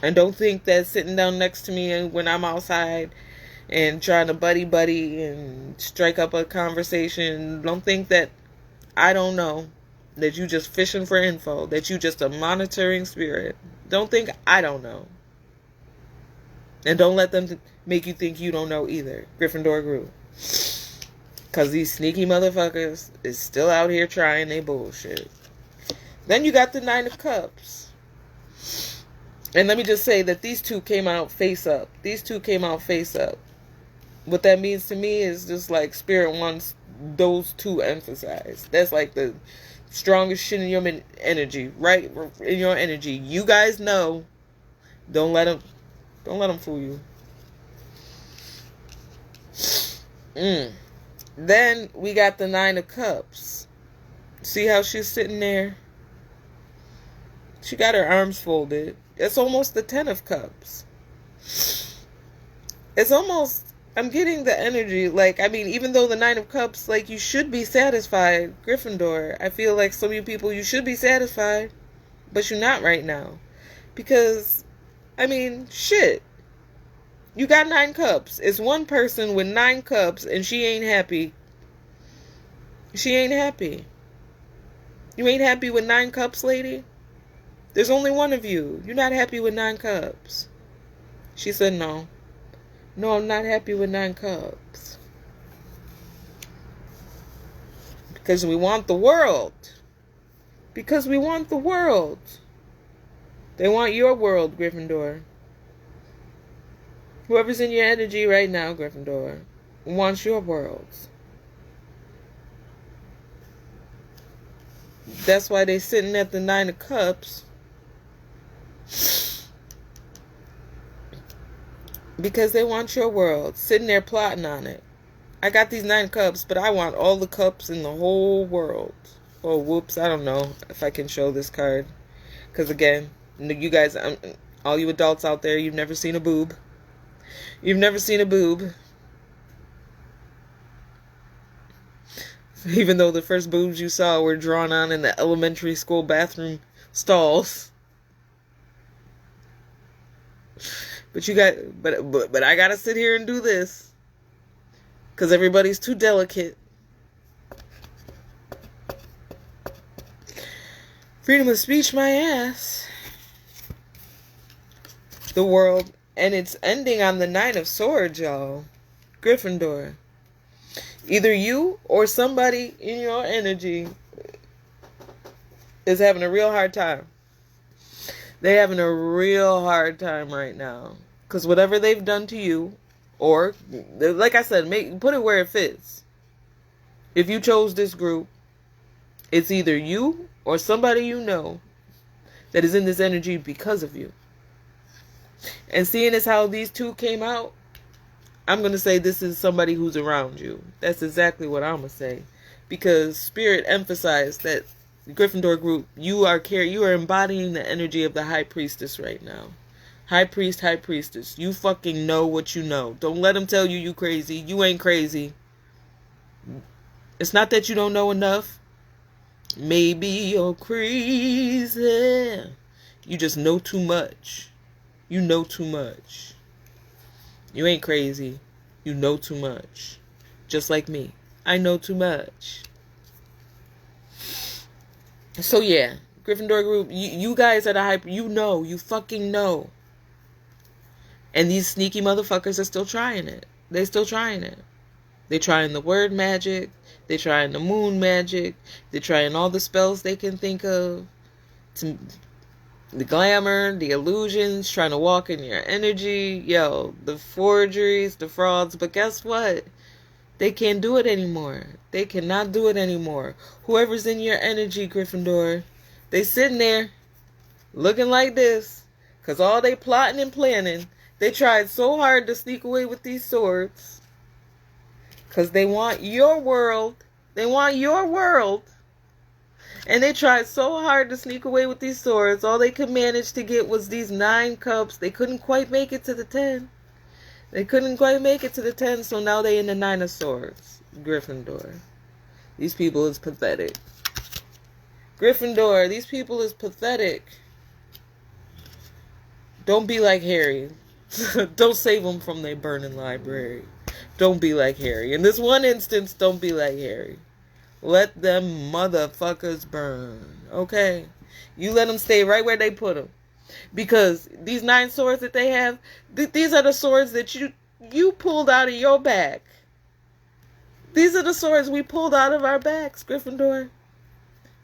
And don't think that sitting down next to me and when I'm outside and trying to buddy and strike up a conversation, don't think that I don't know, that you just fishing for info, that you just a monitoring spirit. Don't think I don't know. And don't let them make you think you don't know either, Gryffindor group. Because these sneaky motherfuckers is still out here trying their bullshit. Then you got the Nine of Cups. And let me just say that these two came out face up. These two came out face up. What that means to me is just like Spirit wants those two emphasized. That's like the strongest shit in your energy, right? In your energy. You guys know. Don't let them fool you. Then we got the Nine of Cups. See how she's sitting there? She got her arms folded. It's almost the Ten of Cups. It's almost, I'm getting the energy, like, I mean, even though the Nine of Cups, like, you should be satisfied, Gryffindor. I feel like some of you people, you should be satisfied, but you're not right now. Because, I mean, shit. You got 9 cups. It's one person with 9 cups, and she ain't happy. She ain't happy. You ain't happy with 9 cups, lady? There's only one of you. You're not happy with 9 cups. She said no. No, I'm not happy with 9 cups. Because we want the world. Because we want the world. They want your world, Gryffindor. Whoever's in your energy right now, Gryffindor, wants your world. That's why they're sitting at the 9 of Cups. Because they want your world. Sitting there plotting on it. I got these 9 cups, but I want all the cups in the whole world. Oh, whoops. I don't know if I can show this card. Because again, you guys, all you adults out there, you've never seen a boob. You've never seen a boob. Even though the first boobs you saw were drawn on in the elementary school bathroom stalls. But I gotta sit here and do this. Because everybody's too delicate. Freedom of speech, my ass. The world. And it's ending on the 9 of Swords, y'all. Gryffindor. Either you or somebody in your energy is having a real hard time. They're having a real hard time right now. Because whatever they've done to you, or, like I said, put it where it fits. If you chose this group, it's either you or somebody you know that is in this energy because of you. And seeing as how these two came out, I'm going to say this is somebody who's around you. That's exactly what I'm going to say. Because Spirit emphasized that Gryffindor group, you are embodying the energy of the High Priestess right now. High Priest, High Priestess. You fucking know what you know. Don't let them tell you you crazy. You ain't crazy. It's not that you don't know enough. Maybe you're crazy. You just know too much. You know too much. You ain't crazy. You know too much. Just like me. I know too much. So yeah, Gryffindor group, you guys are the hype. You fucking know. And these sneaky motherfuckers are still trying it. They still trying it. They trying the word magic. They trying the moon magic. They trying all the spells they can think of. The glamour, the illusions, trying to walk in your energy. Yo, the forgeries, the frauds. But guess what? They can't do it anymore. They cannot do it anymore. Whoever's in your energy, Gryffindor, they sitting there looking like this. Because all they plotting and planning, they tried so hard to sneak away with these swords. Because they want your world. They want your world. And they tried so hard to sneak away with these swords. All they could manage to get was these 9 cups. They couldn't quite make it to the 10. They couldn't quite make it to the 10, so now they in the 9 of swords. Gryffindor. These people is pathetic. Gryffindor, these people is pathetic. Don't be like Harry. Don't save them from their burning library. Don't be like Harry. In this one instance, don't be like Harry. Let them motherfuckers burn. Okay? You let them stay right where they put them. Because these 9 swords that they have, these are the swords that you pulled out of your bag. These are the swords we pulled out of our bags, Gryffindor.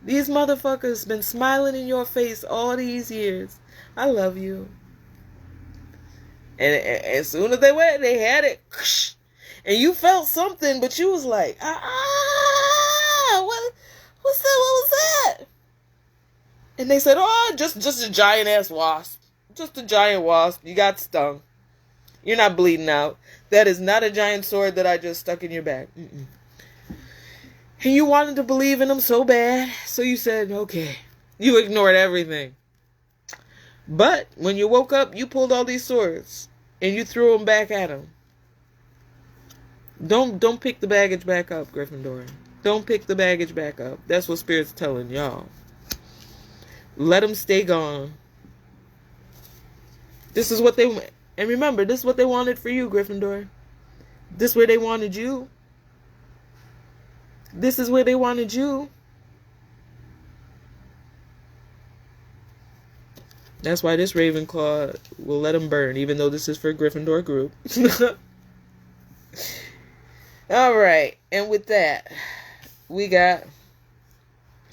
These motherfuckers been smiling in your face all these years. I love you. And as soon as they went, they had it. And you felt something, but you was like, what's that? What was that? And they said, oh, just a giant ass wasp. Just a giant wasp. You got stung. You're not bleeding out. That is not a giant sword that I just stuck in your back. Mm-mm. And you wanted to believe in them so bad, so you said, okay. You ignored everything. But when you woke up, you pulled all these swords and you threw them back at them. Don't pick the baggage back up, Gryffindor. Don't pick the baggage back up. That's what Spirit's telling y'all. Let them stay gone. This is what they want. And remember, this is what they wanted for you, Gryffindor. This is where they wanted you. This is where they wanted you. That's why this Ravenclaw will let them burn, even though this is for Gryffindor group. Alright, and with that, we got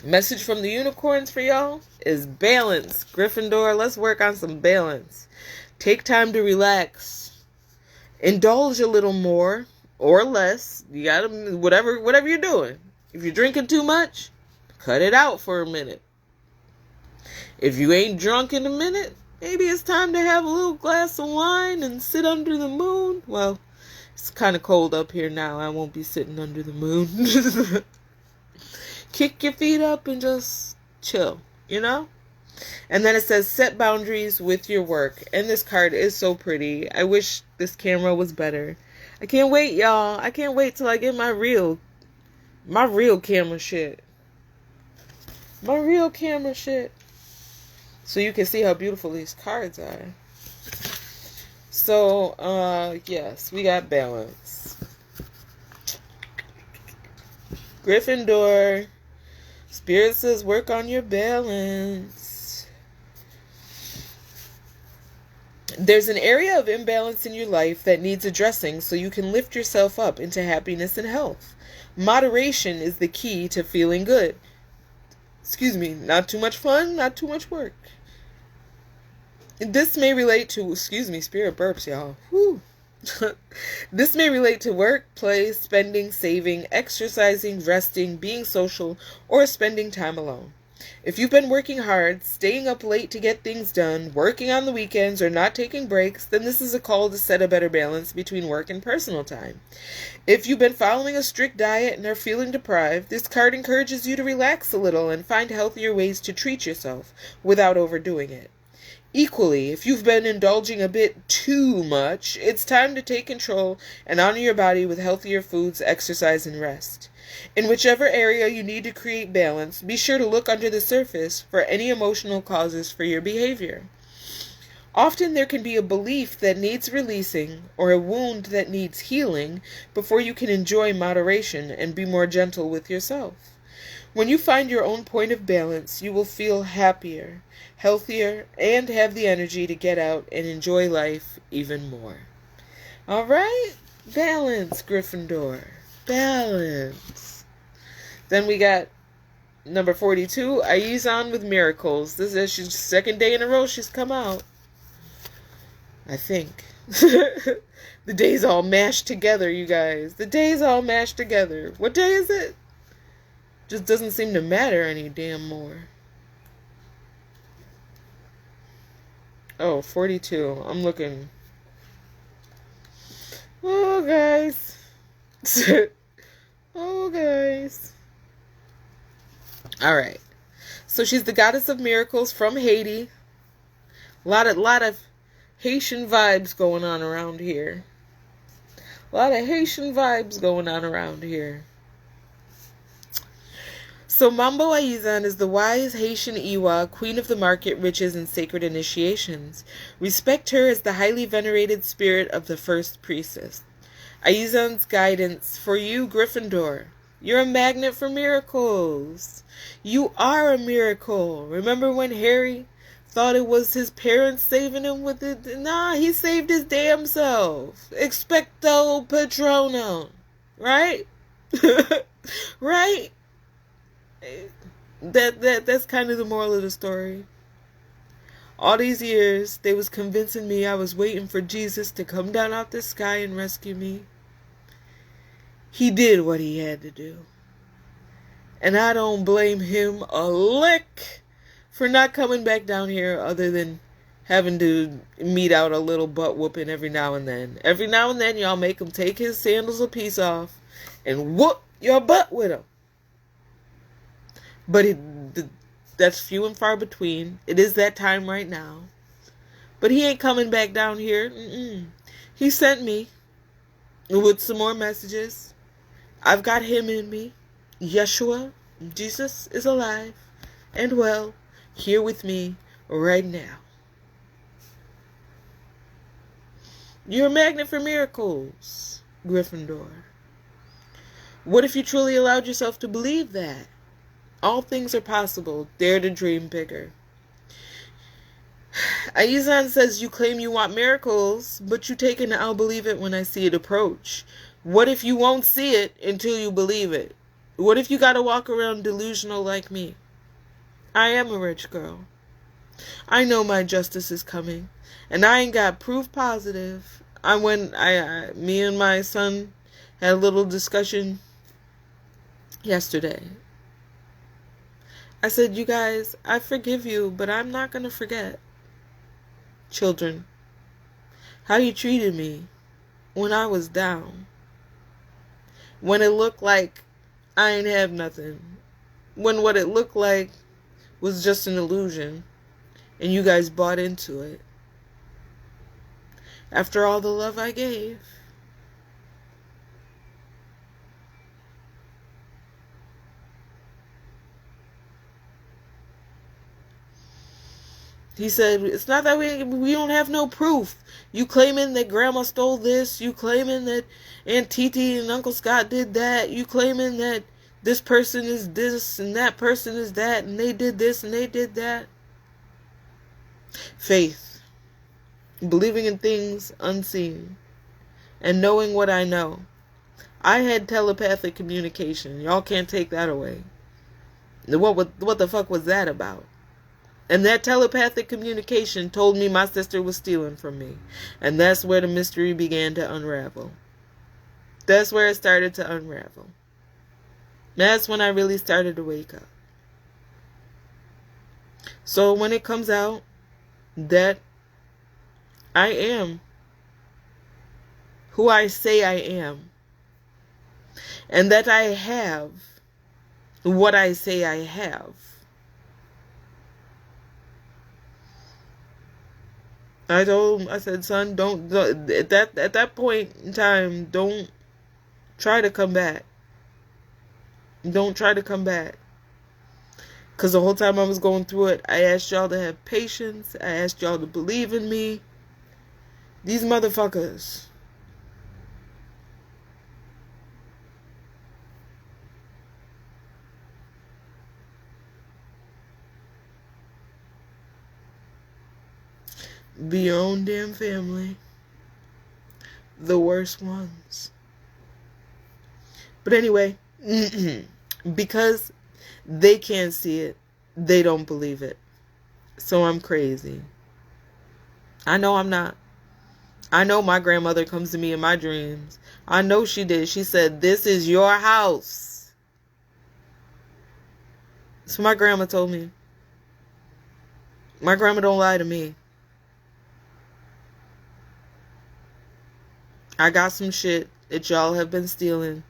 message from the unicorns for y'all is balance. Gryffindor, let's work on some balance. Take time to relax. Indulge a little more or less. You gotta, whatever you're doing. If you're drinking too much, cut it out for a minute. If you ain't drunk in a minute, maybe it's time to have a little glass of wine and sit under the moon. Well, it's kind of cold up here now. I won't be sitting under the moon. Kick your feet up and just chill, you know? And then it says, set boundaries with your work. And this card is so pretty. I wish this camera was better. I can't wait, y'all. I can't wait till I get my real camera shit. My real camera shit. So you can see how beautiful these cards are. So, yes, we got balance. Gryffindor. Spirit says work on your balance. There's an area of imbalance in your life that needs addressing so you can lift yourself up into happiness and health. Moderation is the key to feeling good. Excuse me, not too much fun, not too much work. This may relate to, spirit burps, y'all. Whew. This may relate to work, play, spending, saving, exercising, resting, being social, or spending time alone. If you've been working hard, staying up late to get things done, working on the weekends, or not taking breaks, then this is a call to set a better balance between work and personal time. If you've been following a strict diet and are feeling deprived, this card encourages you to relax a little and find healthier ways to treat yourself without overdoing it. Equally, if you've been indulging a bit too much, it's time to take control and honor your body with healthier foods, exercise, and rest. In whichever area you need to create balance, be sure to look under the surface for any emotional causes for your behavior. Often there can be a belief that needs releasing or a wound that needs healing before you can enjoy moderation and be more gentle with yourself. When you find your own point of balance, you will feel happier, healthier, and have the energy to get out and enjoy life even more. All right? Balance, Gryffindor. Balance. Then we got number 42, Aizan with Miracles. This is she's second day in a row she's come out. I think. The days all mashed together, you guys. The days all mashed together. What day is it? Just doesn't seem to matter any damn more. Oh, 42. I'm looking. Oh, guys. Oh, guys. All right. So she's the goddess of miracles from Haiti. A lot of Haitian vibes going on around here. A lot of Haitian vibes going on around here. So Mambo Aizan is the wise Haitian Iwa, queen of the market, riches, and sacred initiations. Respect her as the highly venerated spirit of the first priestess. Aizan's guidance for you, Gryffindor. You're a magnet for miracles. You are a miracle. Remember when Harry thought it was his parents saving him with it? Nah, he saved his damn self. Expecto Patronum. Right? Right? That's kind of the moral of the story. All these years, they was convincing me I was waiting for Jesus to come down out the sky and rescue me. He did what he had to do. And I don't blame him a lick for not coming back down here other than having to mete out a little butt whooping every now and then. Every now and then, y'all make him take his sandals a piece off and whoop your butt with him. But that's few and far between. It is that time right now. But he ain't coming back down here. He sent me with some more messages. I've got him in me. Yeshua, Jesus, is alive and well, here with me right now. You're a magnet for miracles, Gryffindor. What if you truly allowed yourself to believe that? All things are possible. Dare to dream bigger. Aizan says you claim you want miracles, but you take an I'll believe it when I see it approach. What if you won't see it until you believe it? What if you gotta walk around delusional like me? I am a rich girl. I know my justice is coming, and I ain't got proof positive. Me and my son had a little discussion yesterday. I said, you guys, I forgive you, but I'm not gonna forget. Children, how you treated me when I was down. When it looked like I ain't have nothing. When what it looked like was just an illusion. And you guys bought into it. After all the love I gave. He said, it's not that we don't have no proof. You claiming that Grandma stole this. You claiming that Aunt Titi and Uncle Scott did that. You claiming that this person is this and that person is that. And they did this and they did that. Faith. Believing in things unseen. And knowing what I know. I had telepathic communication. Y'all can't take that away. What the fuck was that about? And that telepathic communication told me my sister was stealing from me. And that's where the mystery began to unravel. That's where it started to unravel. That's when I really started to wake up. So when it comes out that I am who I say I am, and that I have what I say I have, I said, son, don't at that point in time, don't try to come back. Don't try to come back. Because the whole time I was going through it, I asked y'all to have patience. I asked y'all to believe in me. These motherfuckers. Be your own damn family. The worst ones. But anyway, because they can't see it, they don't believe it. So I'm crazy. I know I'm not. I know my grandmother comes to me in my dreams. I know she did. She said, this is your house. So my grandma told me. My grandma don't lie to me. I got some shit that y'all have been stealing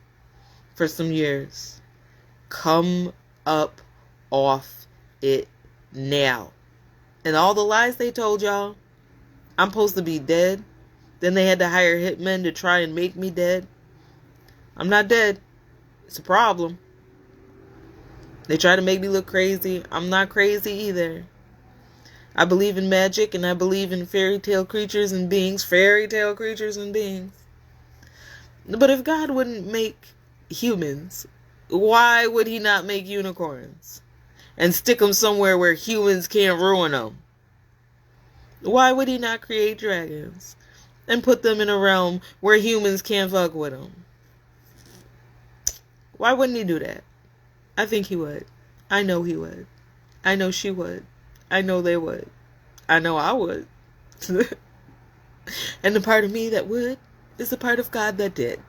for some years. Come up off it now. And all the lies they told y'all, I'm supposed to be dead. Then they had to hire hitmen to try and make me dead. I'm not dead. It's a problem. They try to make me look crazy. I'm not crazy either. I believe in magic and I believe in fairy tale creatures and beings. Fairy tale creatures and beings. But if God wouldn't make humans, why would he not make unicorns? And stick them somewhere where humans can't ruin them? Why would he not create dragons? And put them in a realm where humans can't fuck with them? Why wouldn't he do that? I think he would. I know he would. I know she would. I know they would. I know I would. And the part of me that would is the part of God that did.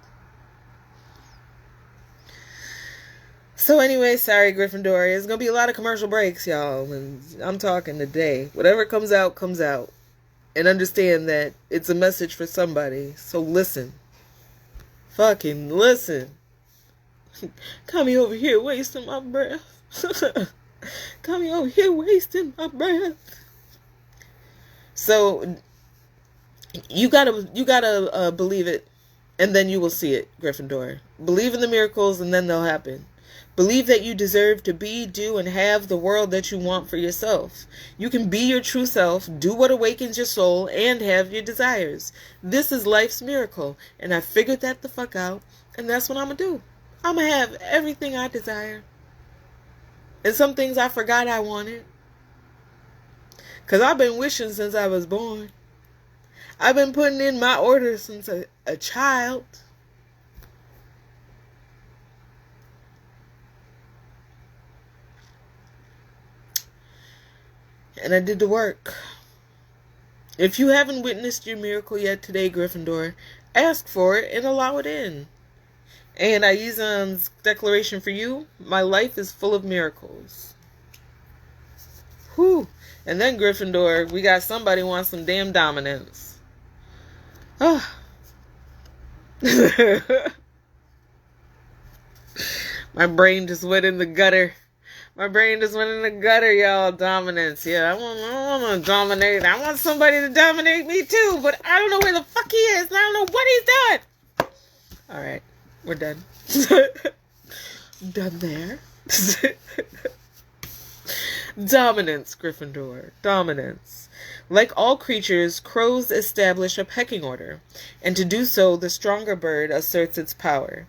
So anyway, sorry Gryffindor. There's going to be a lot of commercial breaks, y'all. And I'm talking today. Whatever comes out, comes out. And understand that it's a message for somebody. So listen. Fucking listen. Got me over here wasting my breath. Got me over here wasting my breath. So you gotta believe it, and then you will see it, Gryffindor. Believe in the miracles, and then they'll happen. Believe that you deserve to be, do, and have the world that you want for yourself. You can be your true self, do what awakens your soul, and have your desires. This is life's miracle, and I figured that the fuck out, and that's what I'm gonna do. I'm gonna have everything I desire. And some things I forgot I wanted. Because I've been wishing since I was born. I've been putting in my orders since a child. And I did the work. If you haven't witnessed your miracle yet today, Gryffindor, ask for it and allow it in. And Aizan's declaration for you, my life is full of miracles. Whew. And then Gryffindor, we got somebody wants some damn dominance. Oh. My brain just went in the gutter. My brain just went in the gutter, y'all. Dominance. Yeah, I want to dominate. I want somebody to dominate me too, but I don't know where the fuck he is, and I don't know what he's doing. All right. We're done. Done there. Dominance, Gryffindor. Dominance. Like all creatures, crows establish a pecking order, and to do so, the stronger bird asserts its power.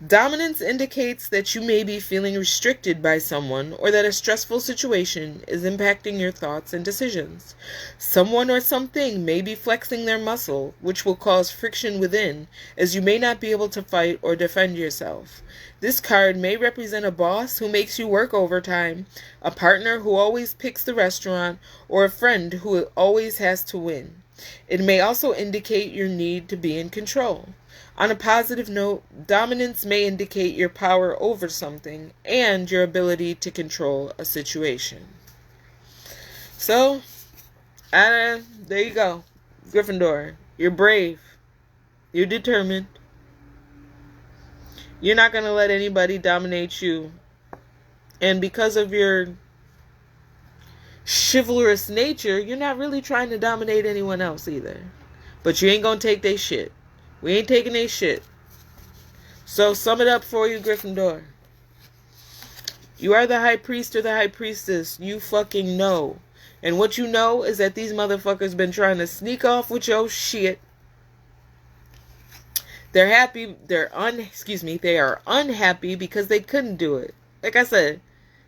Dominance indicates that you may be feeling restricted by someone or that a stressful situation is impacting your thoughts and decisions. Someone or something may be flexing their muscle, which will cause friction within, as you may not be able to fight or defend yourself. This card may represent a boss who makes you work overtime, a partner who always picks the restaurant, or a friend who always has to win. It may also indicate your need to be in control. On a positive note, dominance may indicate your power over something and your ability to control a situation. So, there you go. Gryffindor, you're brave. You're determined. You're not going to let anybody dominate you. And because of your chivalrous nature, you're not really trying to dominate anyone else either. But you ain't going to take their shit. We ain't taking their shit. So, sum it up for you, Gryffindor. You are the high priest or the high priestess. You fucking know. And what you know is that these motherfuckers been trying to sneak off with your shit. They're happy. They are unhappy because they couldn't do it. Like I said,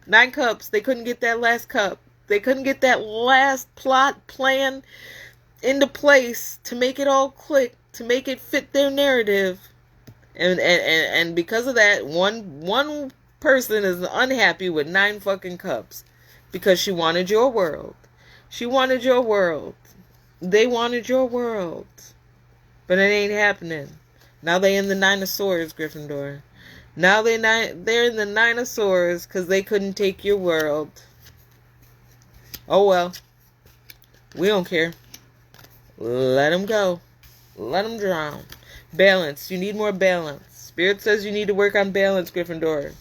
9 cups. They couldn't get that last cup. They couldn't get that last plot plan into place to make it all click, to make it fit their narrative. And because of that, one person is unhappy with 9 fucking cups because she wanted your world. She wanted your world. They wanted your world. But it ain't happening. Now they in the 9 of Swords, Gryffindor. Now they're in the 9 of Swords because they couldn't take your world. Oh well. We don't care. Let them go. Let them drown. Balance. You need more balance. Spirit says you need to work on balance, Gryffindor.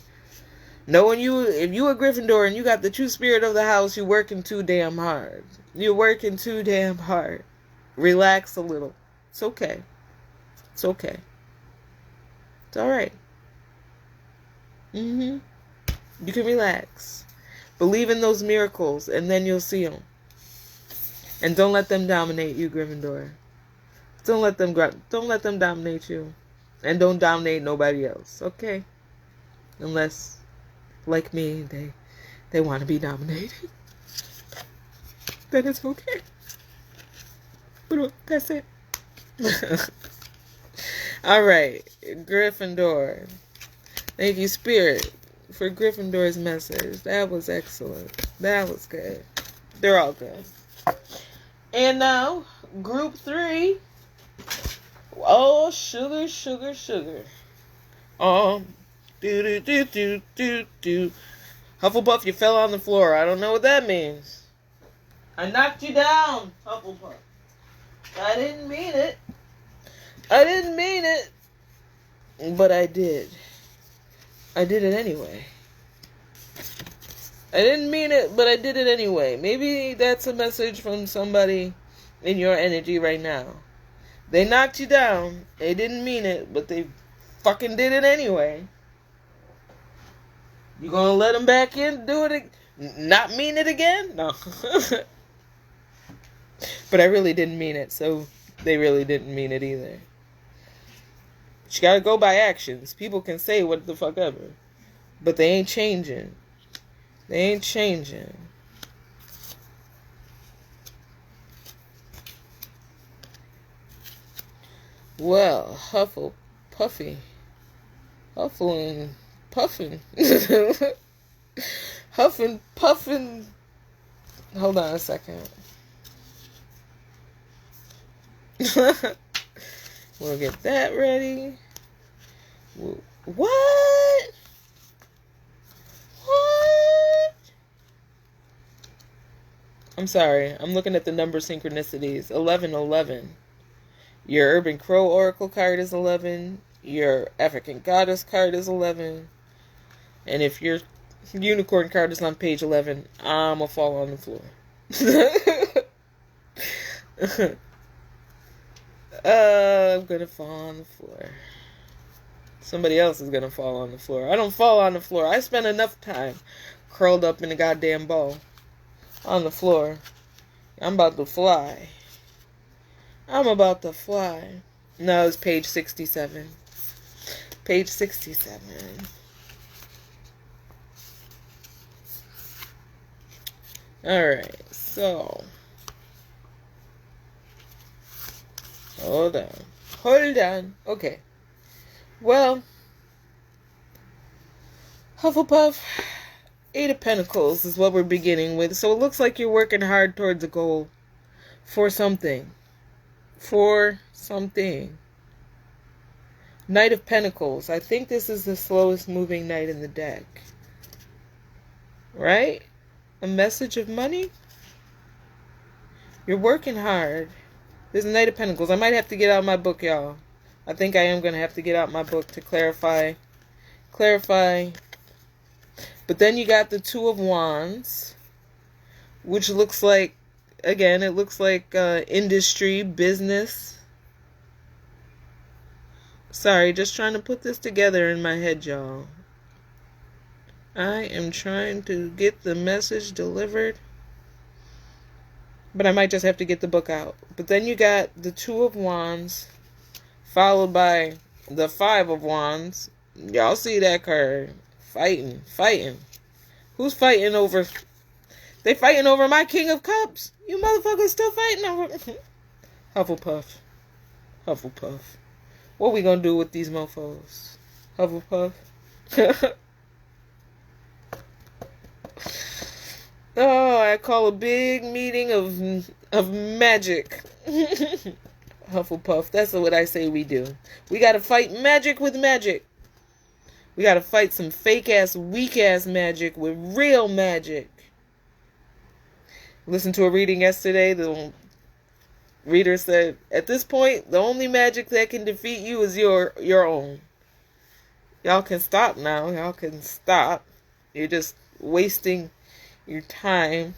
Knowing you, if you a Gryffindor and you got the true spirit of the house, you're working too damn hard. You're working too damn hard. Relax a little. It's okay. It's okay. It's alright. You can relax. Believe in those miracles, and then you'll see them. And don't let them dominate you, Gryffindor. Don't let them dominate you. And don't dominate nobody else, okay? Unless, like me, they want to be dominated. Then it's okay. But that's it. Alright, Gryffindor. Thank you, Spirit, for Gryffindor's message. That was excellent. That was good. They're all good. And now, Group 3. Oh, sugar, sugar, sugar. Do. Hufflepuff, you fell on the floor. I don't know what that means. I knocked you down, Hufflepuff. I didn't mean it. But I did. I did it anyway. I didn't mean it, but I did it anyway. Maybe that's a message from somebody in your energy right now. They knocked you down. They didn't mean it, but they fucking did it anyway. You gonna let them back in? Do it? Not mean it again? No. But I really didn't mean it, so they really didn't mean it either. But you gotta go by actions. People can say what the fuck ever, but they ain't changing. They ain't changing. Well, Huffle and Puffin. Huffin' Puffin. Hold on a second. We'll get that ready. What? I'm sorry. I'm looking at the number synchronicities. 1111. Your Urban Crow Oracle card is 11. Your African Goddess card is 11. And if your Unicorn card is on page 11, I'm going to fall on the floor. I'm going to fall on the floor. Somebody else is going to fall on the floor. I don't fall on the floor. I spend enough time curled up in a goddamn ball on the floor. I'm about to fly. I'm about to fly. No, it's page 67. Page 67. Alright, so. Hold on. Okay. Well, Hufflepuff, 8 of Pentacles is what we're beginning with. So it looks like you're working hard towards a goal. For something. Knight of Pentacles. I think this is the slowest moving knight in the deck. Right? A message of money? You're working hard. There's a Knight of Pentacles. I might have to get out my book, y'all. I think I am going to have to get out my book to clarify. But then you got the Two of Wands, which looks like, again, it looks like industry, business. Sorry, just trying to put this together in my head, y'all. I am trying to get the message delivered. But I might just have to get the book out. But then you got the Two of Wands, followed by the Five of Wands. Y'all see that card. Fighting. Who's fighting over? They fighting over my King of Cups. You motherfuckers still fighting over? Hufflepuff. What we gonna do with these mofos? Hufflepuff. Oh, I call a big meeting of magic. Hufflepuff. That's what I say we do. We gotta fight magic with magic. We gotta fight some fake-ass, weak-ass magic with real magic. Listened to a reading yesterday. The reader said, at this point, the only magic that can defeat you is your own. Y'all can stop now. Y'all can stop. You're just wasting your time,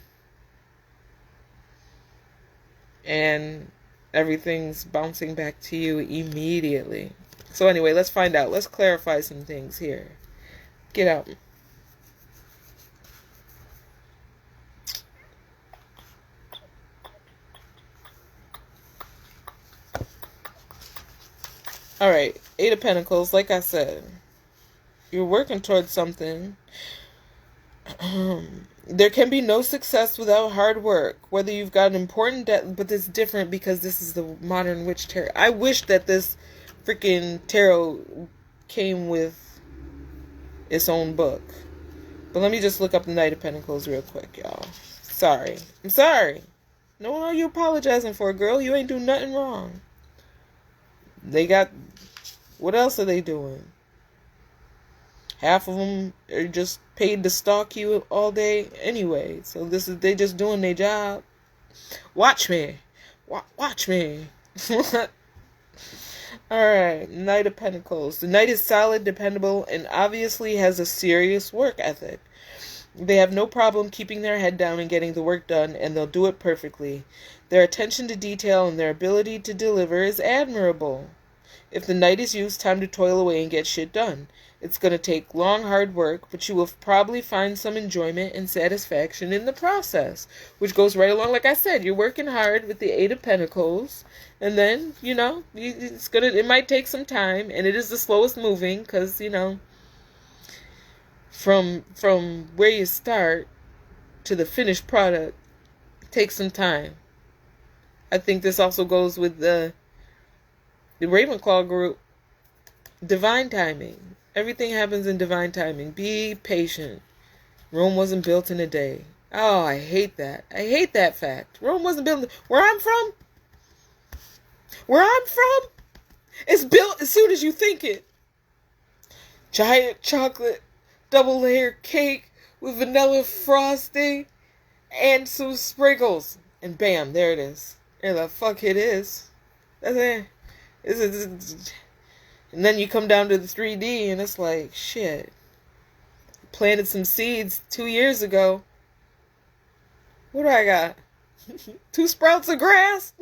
and everything's bouncing back to you immediately. So anyway, let's find out. Let's clarify some things here. Get out. Alright, Eight of Pentacles, like I said, you're working towards something. There can be no success without hard work. Whether you've got an important debt, but it's different because this is the Modern Witch Tarot. I wish that this freaking tarot came with its own book. But let me just look up the Knight of Pentacles real quick, y'all. Sorry. I'm sorry. No one are you apologizing for, girl. You ain't do nothing wrong. They got... What else are they doing? Half of them are just paid to stalk you all day anyway. So they just doing their job. Watch me. Watch me. Alright, Knight of Pentacles. The Knight is solid, dependable, and obviously has a serious work ethic. They have no problem keeping their head down and getting the work done, and they'll do it perfectly. Their attention to detail and their ability to deliver is admirable. If the Knight is used, time to toil away and get shit done. It's going to take long, hard work, but you will probably find some enjoyment and satisfaction in the process, which goes right along. Like I said, you're working hard with the Eight of Pentacles, and then, it might take some time, and it is the slowest moving, because, from where you start to the finished product takes some time. I think this also goes with the Ravenclaw group. Divine timing. Everything happens in divine timing. Be patient. Rome wasn't built in a day. Oh, I hate that. I hate that fact. Rome wasn't built... Where I'm from, it's built as soon as you think it. Giant chocolate double layer cake with vanilla frosting and some sprinkles. And bam, there it is. There the fuck it is. That's it. And then you come down to the 3D and it's like, shit. Planted some seeds 2 years ago. What do I got? 2 sprouts of grass?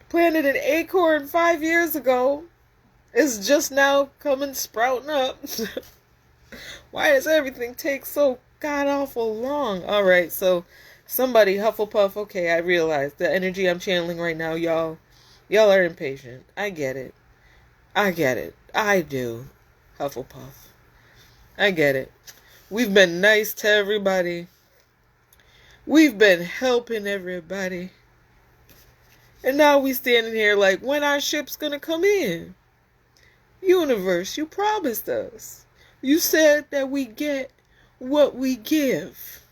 Planted an acorn 5 years ago. It's just now sprouting up. Why does everything take so god-awful long? Alright, so somebody, Hufflepuff, okay, I realize the energy I'm channeling right now, y'all are impatient. I get it. I do, Hufflepuff. I get it. We've been nice to everybody. We've been helping everybody. And now we standing here like, when our ship's gonna come in? Universe, you promised us. You said that we get what we give.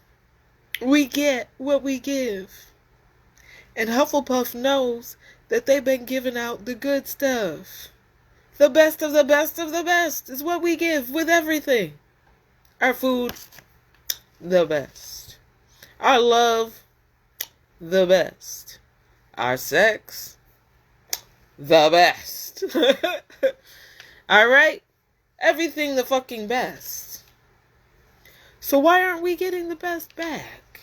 We get what we give. And Hufflepuff knows that they've been giving out the good stuff. The best of the best of the best is what we give with everything. Our food, the best. Our love, the best. Our sex, the best. Alright? Everything the fucking best. So why aren't we getting the best back?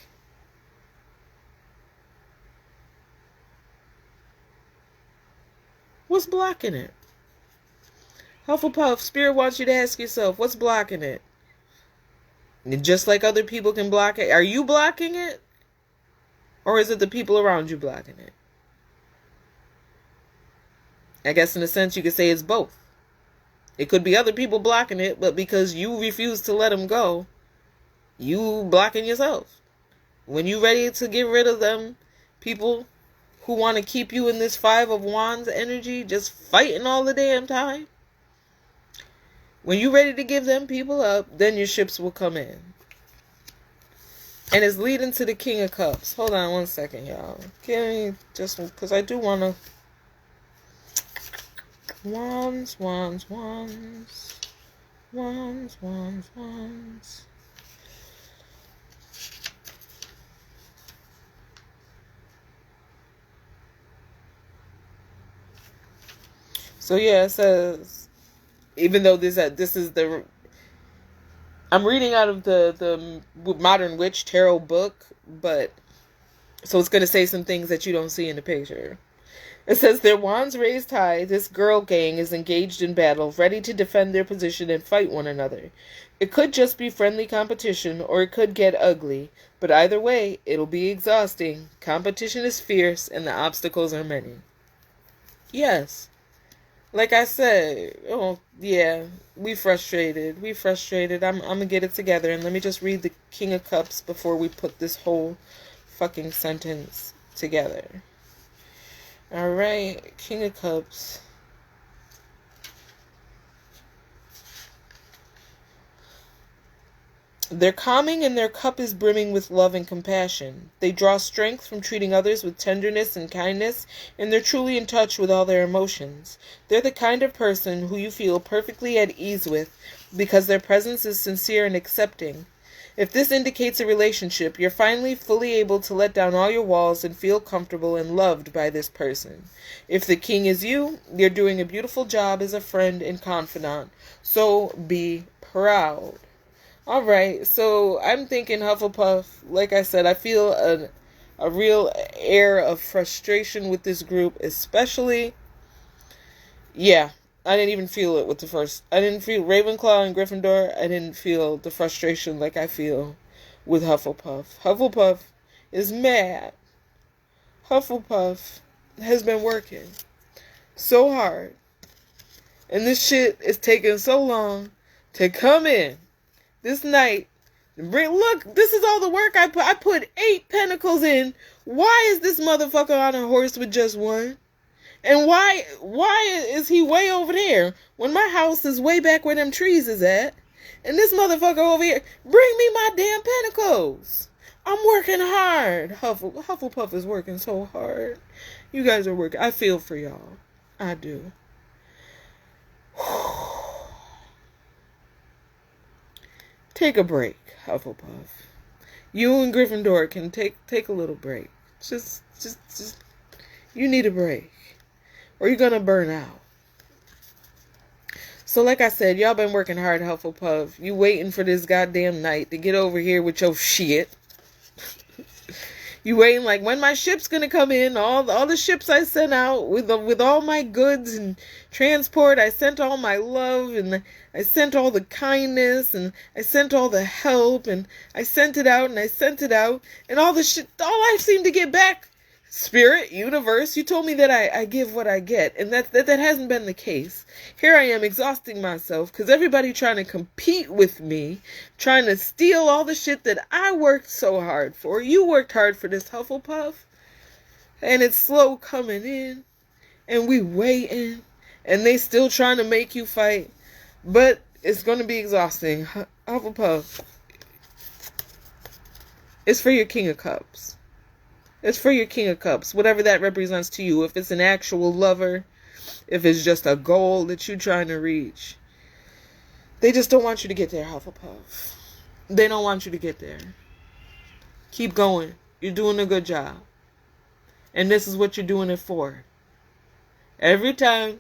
What's blocking it? Hufflepuff, Spirit wants you to ask yourself, what's blocking it? And just like other people can block it, are you blocking it? Or is it the people around you blocking it? I guess in a sense you could say it's both. It could be other people blocking it, but because you refuse to let them go, you blocking yourself. When you're ready to get rid of them, people who want to keep you in this Five of Wands energy, just fighting all the damn time. When you're ready to give them people up, then your ships will come in. And it's leading to the King of Cups. Hold on one second, y'all. Give me just because I do want to... Wands. So yeah, it says Even though this is the... I'm reading out of the Modern Witch Tarot book, but... So it's going to say some things that you don't see in the picture. It says, their wands raised high, this girl gang is engaged in battle, ready to defend their position and fight one another. It could just be friendly competition, or it could get ugly. But either way, it'll be exhausting. Competition is fierce, and the obstacles are many. Yes. Like I said, oh, yeah, we frustrated. I'm going to get it together, and let me just read the King of Cups before we put this whole fucking sentence together. Alright, King of Cups. They're calming and their cup is brimming with love and compassion. They draw strength from treating others with tenderness and kindness, and they're truly in touch with all their emotions. They're the kind of person who you feel perfectly at ease with because their presence is sincere and accepting. If this indicates a relationship, you're finally fully able to let down all your walls and feel comfortable and loved by this person. If the king is you, you're doing a beautiful job as a friend and confidant. So be proud. Alright, so I'm thinking Hufflepuff. Like I said, I feel a real air of frustration with this group, especially... Yeah. I didn't even feel it with the first... I didn't feel Ravenclaw and Gryffindor. I didn't feel the frustration like I feel with Hufflepuff. Hufflepuff is mad. Hufflepuff has been working so hard. And this shit is taking so long to come in this night. Look, this is all the work I put. I put 8 pentacles in. Why is this motherfucker on a horse with just one? And why is he way over there when my house is way back where them trees is at? And this motherfucker over here, bring me my damn pentacles. I'm working hard. Hufflepuff is working so hard. You guys are working. I feel for y'all. I do. Take a break, Hufflepuff. You and Gryffindor can take a little break. Just, you need a break. Or you're gonna burn out. So like I said, y'all been working hard, Hufflepuff. You waiting for this goddamn night to get over here with your shit. You waiting like, when my ship's gonna come in? All the ships I sent out with all my goods and transport. I sent all my love, and I sent all the kindness, and I sent all the help, and I sent it out, and I sent it out, and all the shit. All I seem to get back, Spirit, universe, you told me that I give what I get, and that hasn't been the case. Here I am exhausting myself because everybody trying to compete with me, trying to steal all the shit that I worked so hard for. You worked hard for this, Hufflepuff, and it's slow coming in, and we waiting, and they still trying to make you fight, but it's going to be exhausting. Hufflepuff, it's for your King of Cups. It's for your King of Cups, whatever that represents to you. If it's an actual lover, if it's just a goal that you're trying to reach. They just don't want you to get there, Hufflepuff. They don't want you to get there. Keep going. You're doing a good job. And this is what you're doing it for. Every time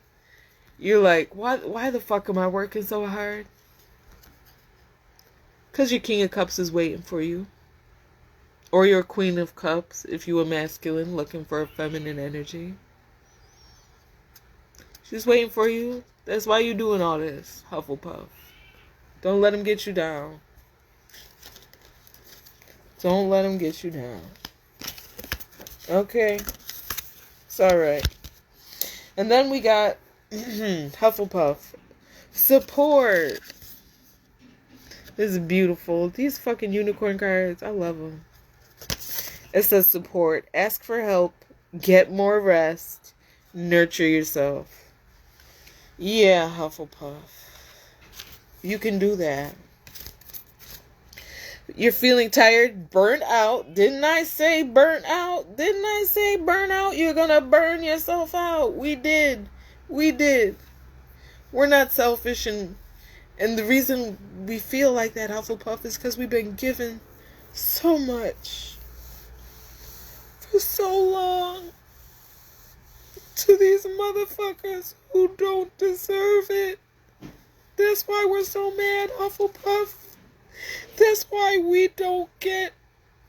you're like, why the fuck am I working so hard? Because your King of Cups is waiting for you. Or your Queen of Cups, if you were masculine, looking for a feminine energy. She's waiting for you. That's why you're doing all this, Hufflepuff. Don't let him get you down. Don't let him get you down. Okay? It's alright. And then we got Hufflepuff. Support. This is beautiful. These fucking unicorn cards, I love them. It says support, ask for help, get more rest, nurture yourself. Yeah, Hufflepuff. You can do that. You're feeling tired, burnt out. Didn't I say burnt out? Didn't I say burnt out? You're gonna burn yourself out. We did. We're not selfish, and the reason we feel like that, Hufflepuff, is because we've been given so much. For so long to these motherfuckers who don't deserve it. That's why we're so mad, Hufflepuff. That's why we don't get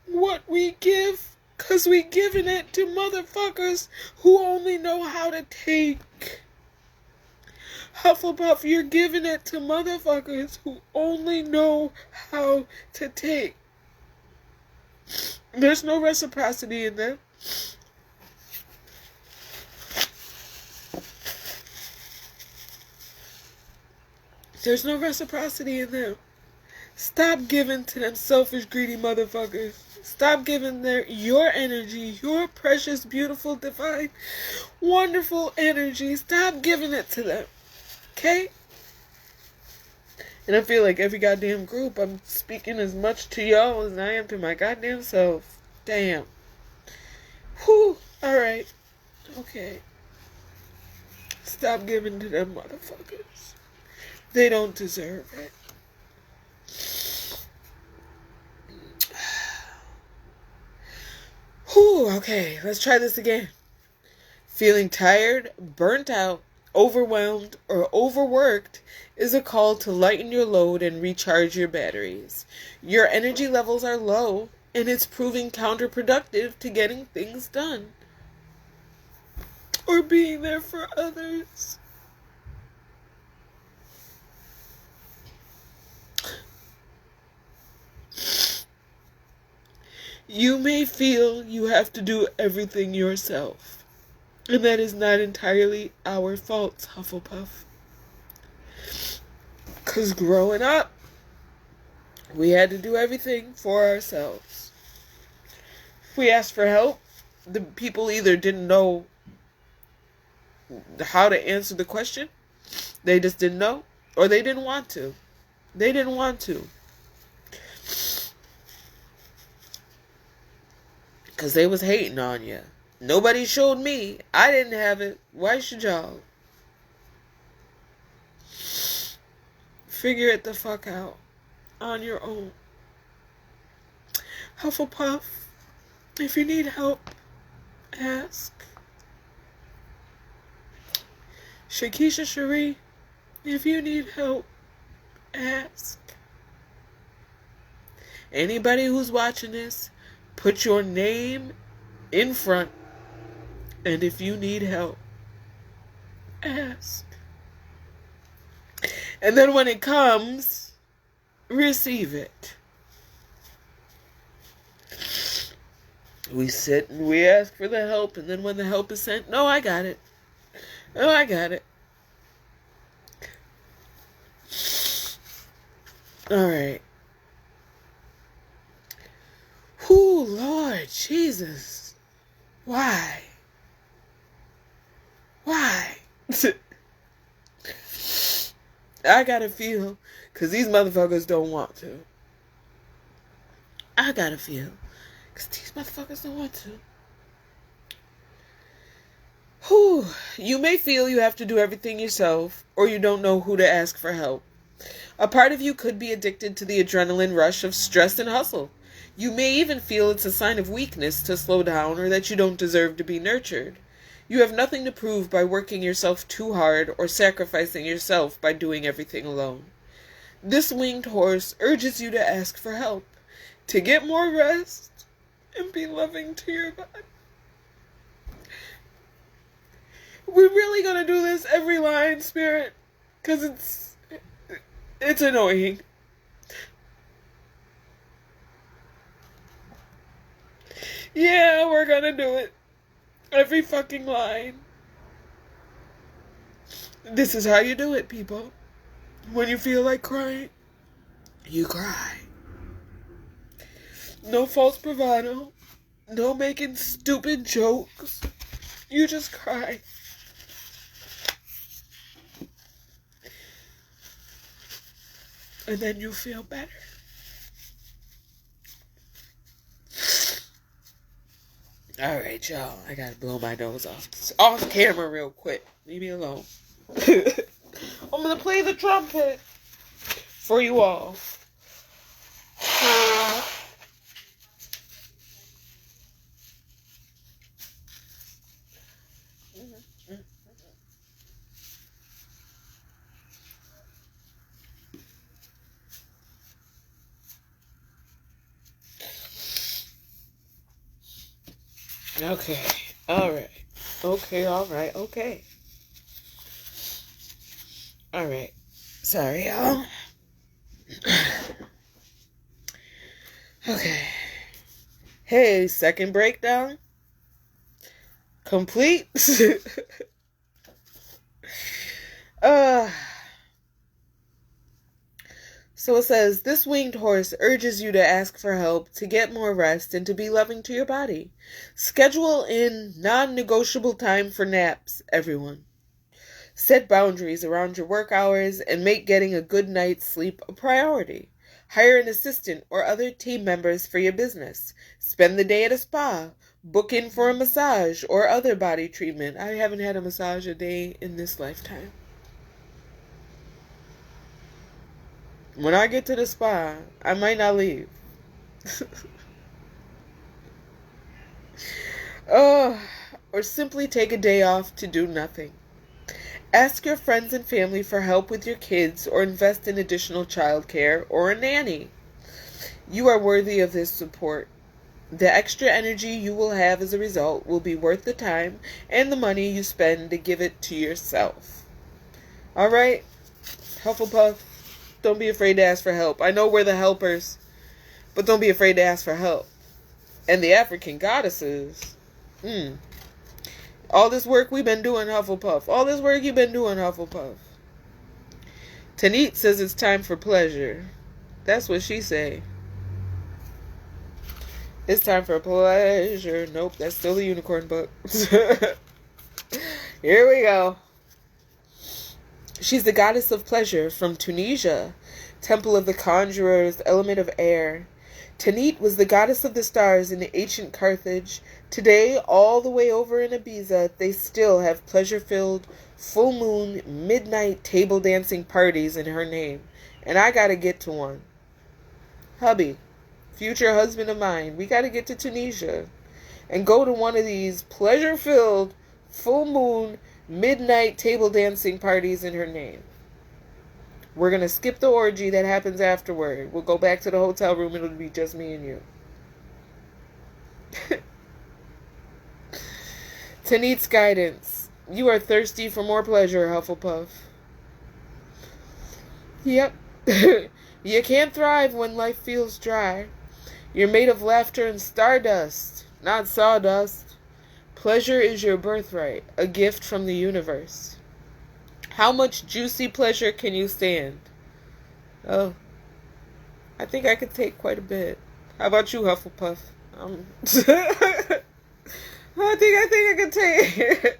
what we give. Because we giving it to motherfuckers who only know how to take. Hufflepuff, you're giving it to motherfuckers who only know how to take. There's no reciprocity in them. There's no reciprocity in them. Stop giving to them selfish, greedy motherfuckers. Stop giving your energy, your precious, beautiful, divine, wonderful energy. Stop giving it to them. Okay? And I feel like every goddamn group, I'm speaking as much to y'all as I am to my goddamn self. Damn. Whew. Alright. Okay. Stop giving to them motherfuckers. They don't deserve it. Whew, okay, let's try this again. Feeling tired, burnt out, overwhelmed, or overworked is a call to lighten your load and recharge your batteries. Your energy levels are low, and it's proving counterproductive to getting things done or being there for others. You may feel you have to do everything yourself, and that is not entirely our fault, Hufflepuff. Because growing up, we had to do everything for ourselves. If we asked for help, the people either didn't know how to answer the question, they just didn't know, or they didn't want to. They didn't want to. Because they was hating on you. Nobody showed me. I didn't have it. Why should y'all? Figure it the fuck out on your own. Hufflepuff, if you need help, ask. Shakisha Cherie, if you need help, ask. Anybody who's watching this, put your name in front, and if you need help, ask. And then when it comes, receive it. We sit and we ask for the help, and then when the help is sent, no, I got it. Oh, I got it. Alright. Whoo, Lord Jesus. Why? Why? I gotta feel, because these motherfuckers don't want to. I gotta feel, because these motherfuckers don't want to. Whew. You may feel you have to do everything yourself, or you don't know who to ask for help. A part of you could be addicted to the adrenaline rush of stress and hustle. You may even feel it's a sign of weakness to slow down or that you don't deserve to be nurtured. You have nothing to prove by working yourself too hard or sacrificing yourself by doing everything alone. This winged horse urges you to ask for help, to get more rest, and be loving to your body. We're really gonna do this every line, Spirit, because it's annoying. Yeah, we're gonna do it. Every fucking line. This is how you do it, people. When you feel like crying, you cry. No false bravado. No making stupid jokes. You just cry. And then you feel better. Alright, y'all. I gotta blow my nose off camera real quick. Leave me alone. I'm gonna play the trumpet for you all. Okay. All right. Okay. All right. Okay. All right. Sorry, y'all. Okay. Hey, second breakdown complete. uh so it says this winged horse urges you to ask for help, to get more rest, and to be loving to your body. Schedule in non-negotiable time for naps, everyone. Set boundaries around your work hours and make getting a good night's sleep a priority. Hire an assistant or other team members for your business. Spend the day at a spa. Book in for a massage or other body treatment. I haven't had a massage a day in this lifetime. When I get to the spa, I might not leave. Oh, or simply take a day off to do nothing. Ask your friends and family for help with your kids or invest in additional childcare or a nanny. You are worthy of this support. The extra energy you will have as a result will be worth the time and the money you spend to give it to yourself. Alright, Hufflepuff, don't be afraid to ask for help. I know we're the helpers, but don't be afraid to ask for help. And the African goddesses, all this work we've been doing, Hufflepuff. All this work you've been doing, Hufflepuff. Tanit says it's time for pleasure. That's what she say. It's time for pleasure. Nope, that's still the unicorn book. Here we go. She's the goddess of pleasure from Tunisia, temple of the conjurers, element of air. Tanit was the goddess of the stars in the ancient Carthage. Today, all the way over in Ibiza, they still have pleasure-filled, full moon, midnight table dancing parties in her name. And I gotta get to one. Hubby, future husband of mine, we gotta get to Tunisia and go to one of these pleasure-filled, full moon, midnight table dancing parties in her name. We're going to skip the orgy that happens afterward. We'll go back to the hotel room. It'll be just me and you. Tanit's guidance. You are thirsty for more pleasure, Hufflepuff. Yep. You can't thrive when life feels dry. You're made of laughter and stardust, not sawdust. Pleasure is your birthright, a gift from the universe. How much juicy pleasure can you stand? Oh, I think I could take quite a bit. How about you, Hufflepuff? I think I could take.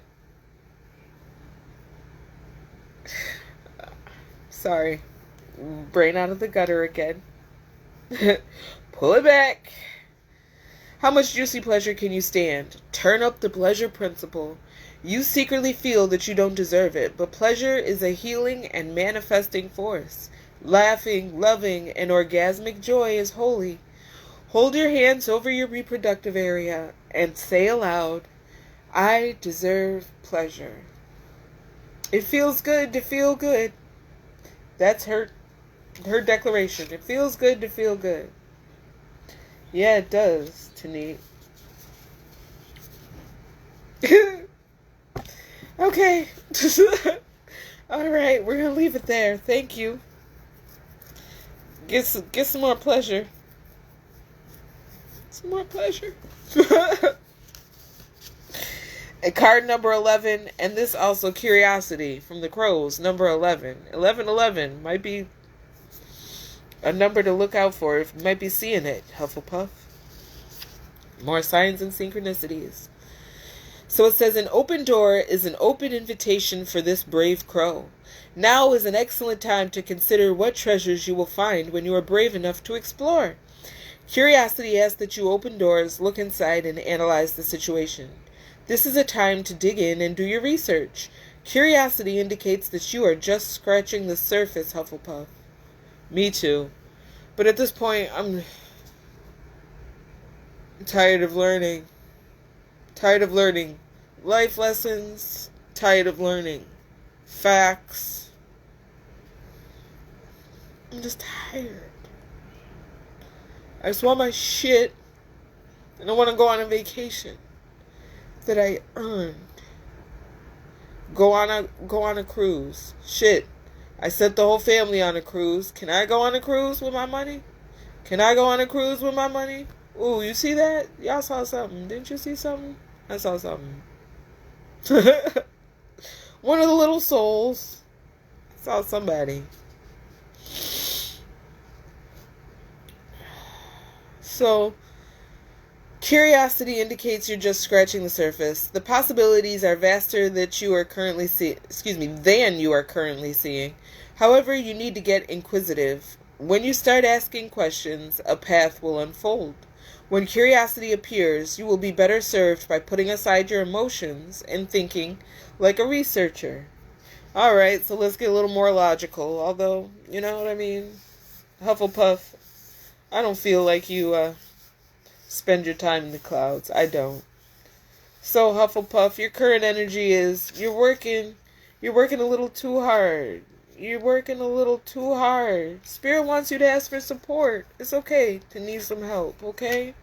Sorry, brain out of the gutter again. Pull it back. How much juicy pleasure can you stand? Turn up the pleasure principle. You secretly feel that you don't deserve it, but pleasure is a healing and manifesting force. Laughing, loving, and orgasmic joy is holy. Hold your hands over your reproductive area and say aloud, I deserve pleasure. It feels good to feel good. That's her declaration. It feels good to feel good. Yeah, it does, Tanit. Okay. Alright, we're going to leave it there. Thank you. Get some more pleasure. Some more pleasure. And card number 11, and this also curiosity from the crows, number 11. 1111 might be a number to look out for. You might be seeing it, Hufflepuff. More signs and synchronicities. So it says, an open door is an open invitation for this brave crow. Now is an excellent time to consider what treasures you will find when you are brave enough to explore. Curiosity asks that you open doors, look inside, and analyze the situation. This is a time to dig in and do your research. Curiosity indicates that you are just scratching the surface, Hufflepuff. Me too. But at this point, I'm tired of learning. Tired of learning life lessons. Tired of learning facts. I'm just tired. I just want my shit. And I want to go on a vacation. that I earned. Go on a cruise. Shit. I set the whole family on a cruise. Can I go on a cruise with my money? Can I go on a cruise with my money? Ooh, you see that? Y'all saw something. Didn't you see something? I saw something. One of the little souls. Saw somebody. So, curiosity indicates you're just scratching the surface. The possibilities are vaster than you are currently seeing. However, you need to get inquisitive. When you start asking questions, a path will unfold. When curiosity appears, you will be better served by putting aside your emotions and thinking like a researcher. Alright, so let's get a little more logical. Although, you know what I mean? Hufflepuff, I don't feel like you spend your time in the clouds. I don't. So Hufflepuff, your current energy is you're working a little too hard. You're working a little too hard. Spirit wants you to ask for support. It's okay to need some help, okay?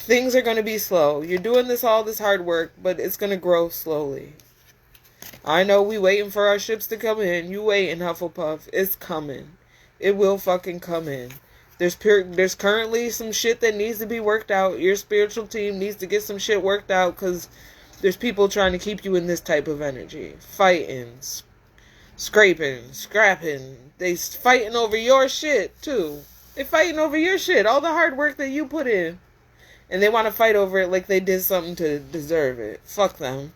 Things are going to be slow. You're doing all this hard work, but it's going to grow slowly. I know we waiting for our ships to come in. You waiting, Hufflepuff. It's coming. It will fucking come in. There's currently some shit that needs to be worked out. Your spiritual team needs to get some shit worked out because there's people trying to keep you in this type of energy. Fighting, scraping, scrapping. They fighting over your shit, too. They fighting over your shit. All the hard work that you put in. And they want to fight over it like they did something to deserve it. Fuck them.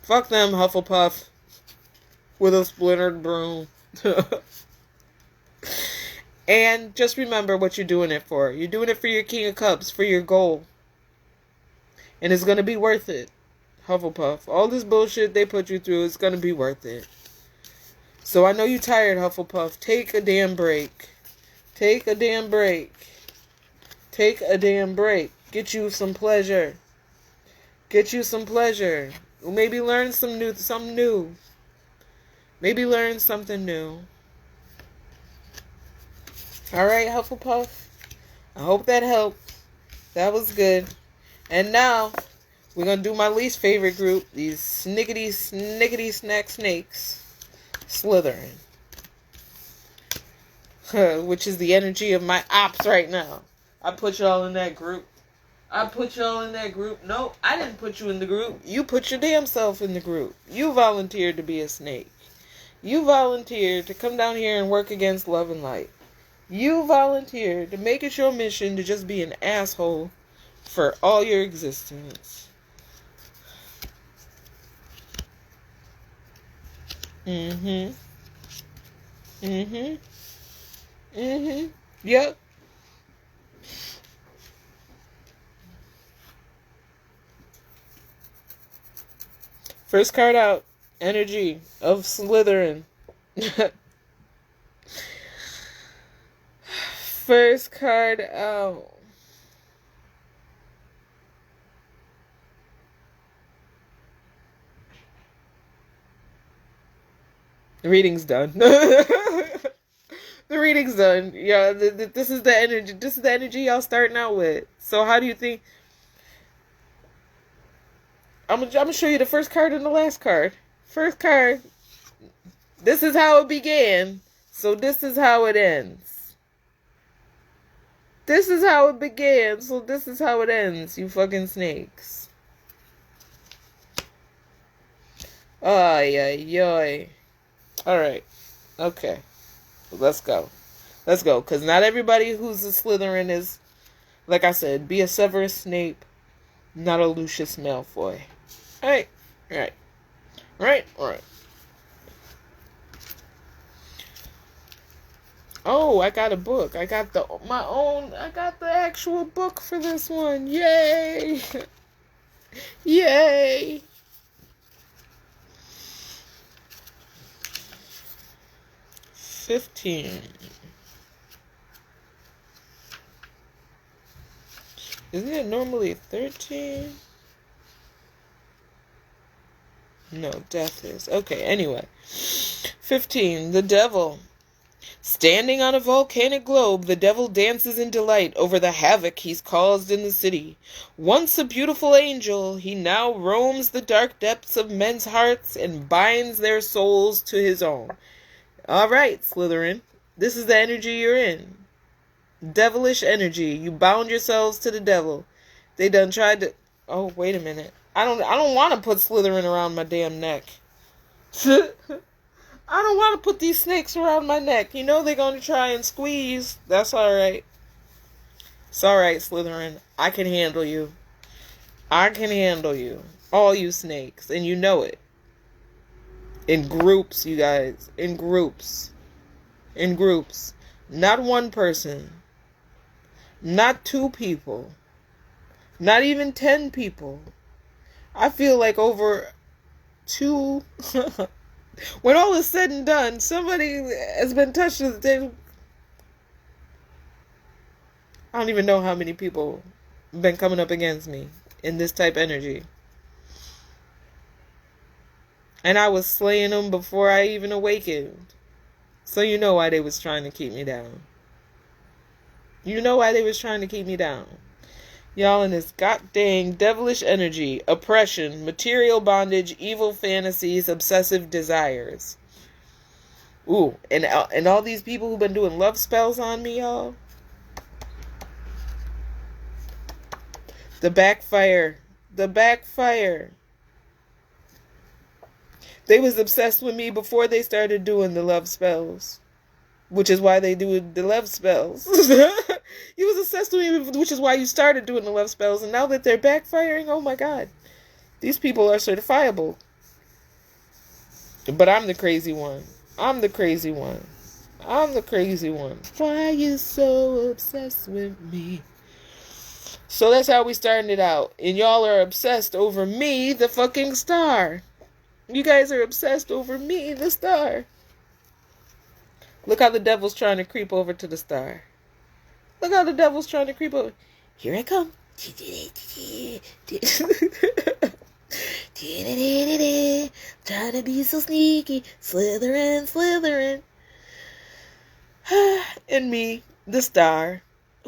Fuck them, Hufflepuff. With a splintered broom. And just remember what you're doing it for. You're doing it for your King of Cups, for your goal. And it's going to be worth it, Hufflepuff. All this bullshit they put you through, it's going to be worth it. So I know you're tired, Hufflepuff. Take a damn break. Take a damn break. Take a damn break. Get you some pleasure. Get you some pleasure. Maybe learn something new. Maybe learn something new. Alright, Hufflepuff. I hope that helped. That was good. And now, we're going to do my least favorite group. These snickety snack snakes. Slytherin. Which is the energy of my ops right now. I put y'all in that group. No, I didn't put you in the group. You put your damn self in the group. You volunteered to be a snake. You volunteered to come down here and work against love and light. You volunteered to make it your mission to just be an asshole for all your existence. Mm-hmm. Yep. First card out. Energy of Slytherin. First card out. The reading's done. The reading's done. Yeah, this is the energy. This is the energy y'all starting out with. So how do you think? I'm gonna show you the first card and the last card. First card. This is how it began. So this is how it ends. This is how it began, so this is how it ends, you fucking snakes. Ay, ay, ay. Alright. Okay. Let's go. Let's go. Because not everybody who's a Slytherin is, like I said, be a Severus Snape, not a Lucius Malfoy. Alright. Alright. Alright. Alright. Oh, I got a book. I got the actual book for this one. Yay! Yay! $15. Isn't it normally 13? No, death is. Okay, anyway. 15. The devil. Standing on a volcanic globe, the devil dances in delight over the havoc he's caused in the city. Once a beautiful angel, he now roams the dark depths of men's hearts and binds their souls to his own. All right, Slytherin, this is the energy you're in. Devilish energy. You bound yourselves to the devil. They done tried to... Oh, wait a minute. I don't want to put Slytherin around my damn neck. I don't want to put these snakes around my neck. You know they're going to try and squeeze. That's alright. It's alright, Slytherin. I can handle you. I can handle you. All you snakes. And you know it. In groups, you guys. In groups. In groups. Not one person. Not 2 people. Not even 10 people. I feel like over 2... When all is said and done, somebody has been touched with the... I don't even know how many people have been coming up against me in this type energy. And I was slaying them before I even awakened. So you know why they was trying to keep me down. You know why they was trying to keep me down. Y'all in this goddamn devilish energy, oppression, material bondage, evil fantasies, obsessive desires. Ooh, and all these people who've been doing love spells on me, y'all. The backfire. The backfire. They was obsessed with me before they started doing the love spells. Which is why they do the love spells. You was obsessed with me, which is why you started doing the love spells. And now that they're backfiring, oh my God. These people are certifiable. But I'm the crazy one. I'm the crazy one. I'm the crazy one. Why are you so obsessed with me? So that's how we starting it out. And y'all are obsessed over me, the fucking star. You guys are obsessed over me, the star. Look how the devil's trying to creep over to the star. Look how the devil's trying to creep over. Here I come. Trying to be so sneaky. Slytherin, Slytherin. And me, the star,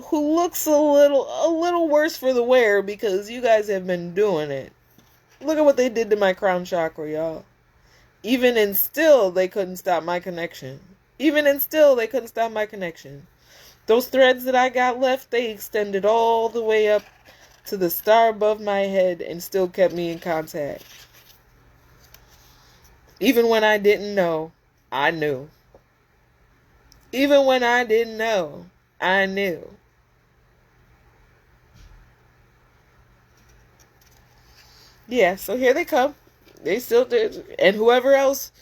who looks a little worse for the wear because you guys have been doing it. Look at what they did to my crown chakra, y'all. Even and still, they couldn't stop my connection. Even and still, they couldn't stop my connection. Those threads that I got left, they extended all the way up to the star above my head and still kept me in contact. Even when I didn't know, I knew. Even when I didn't know, I knew. Yeah, so here they come. They still did. And whoever else...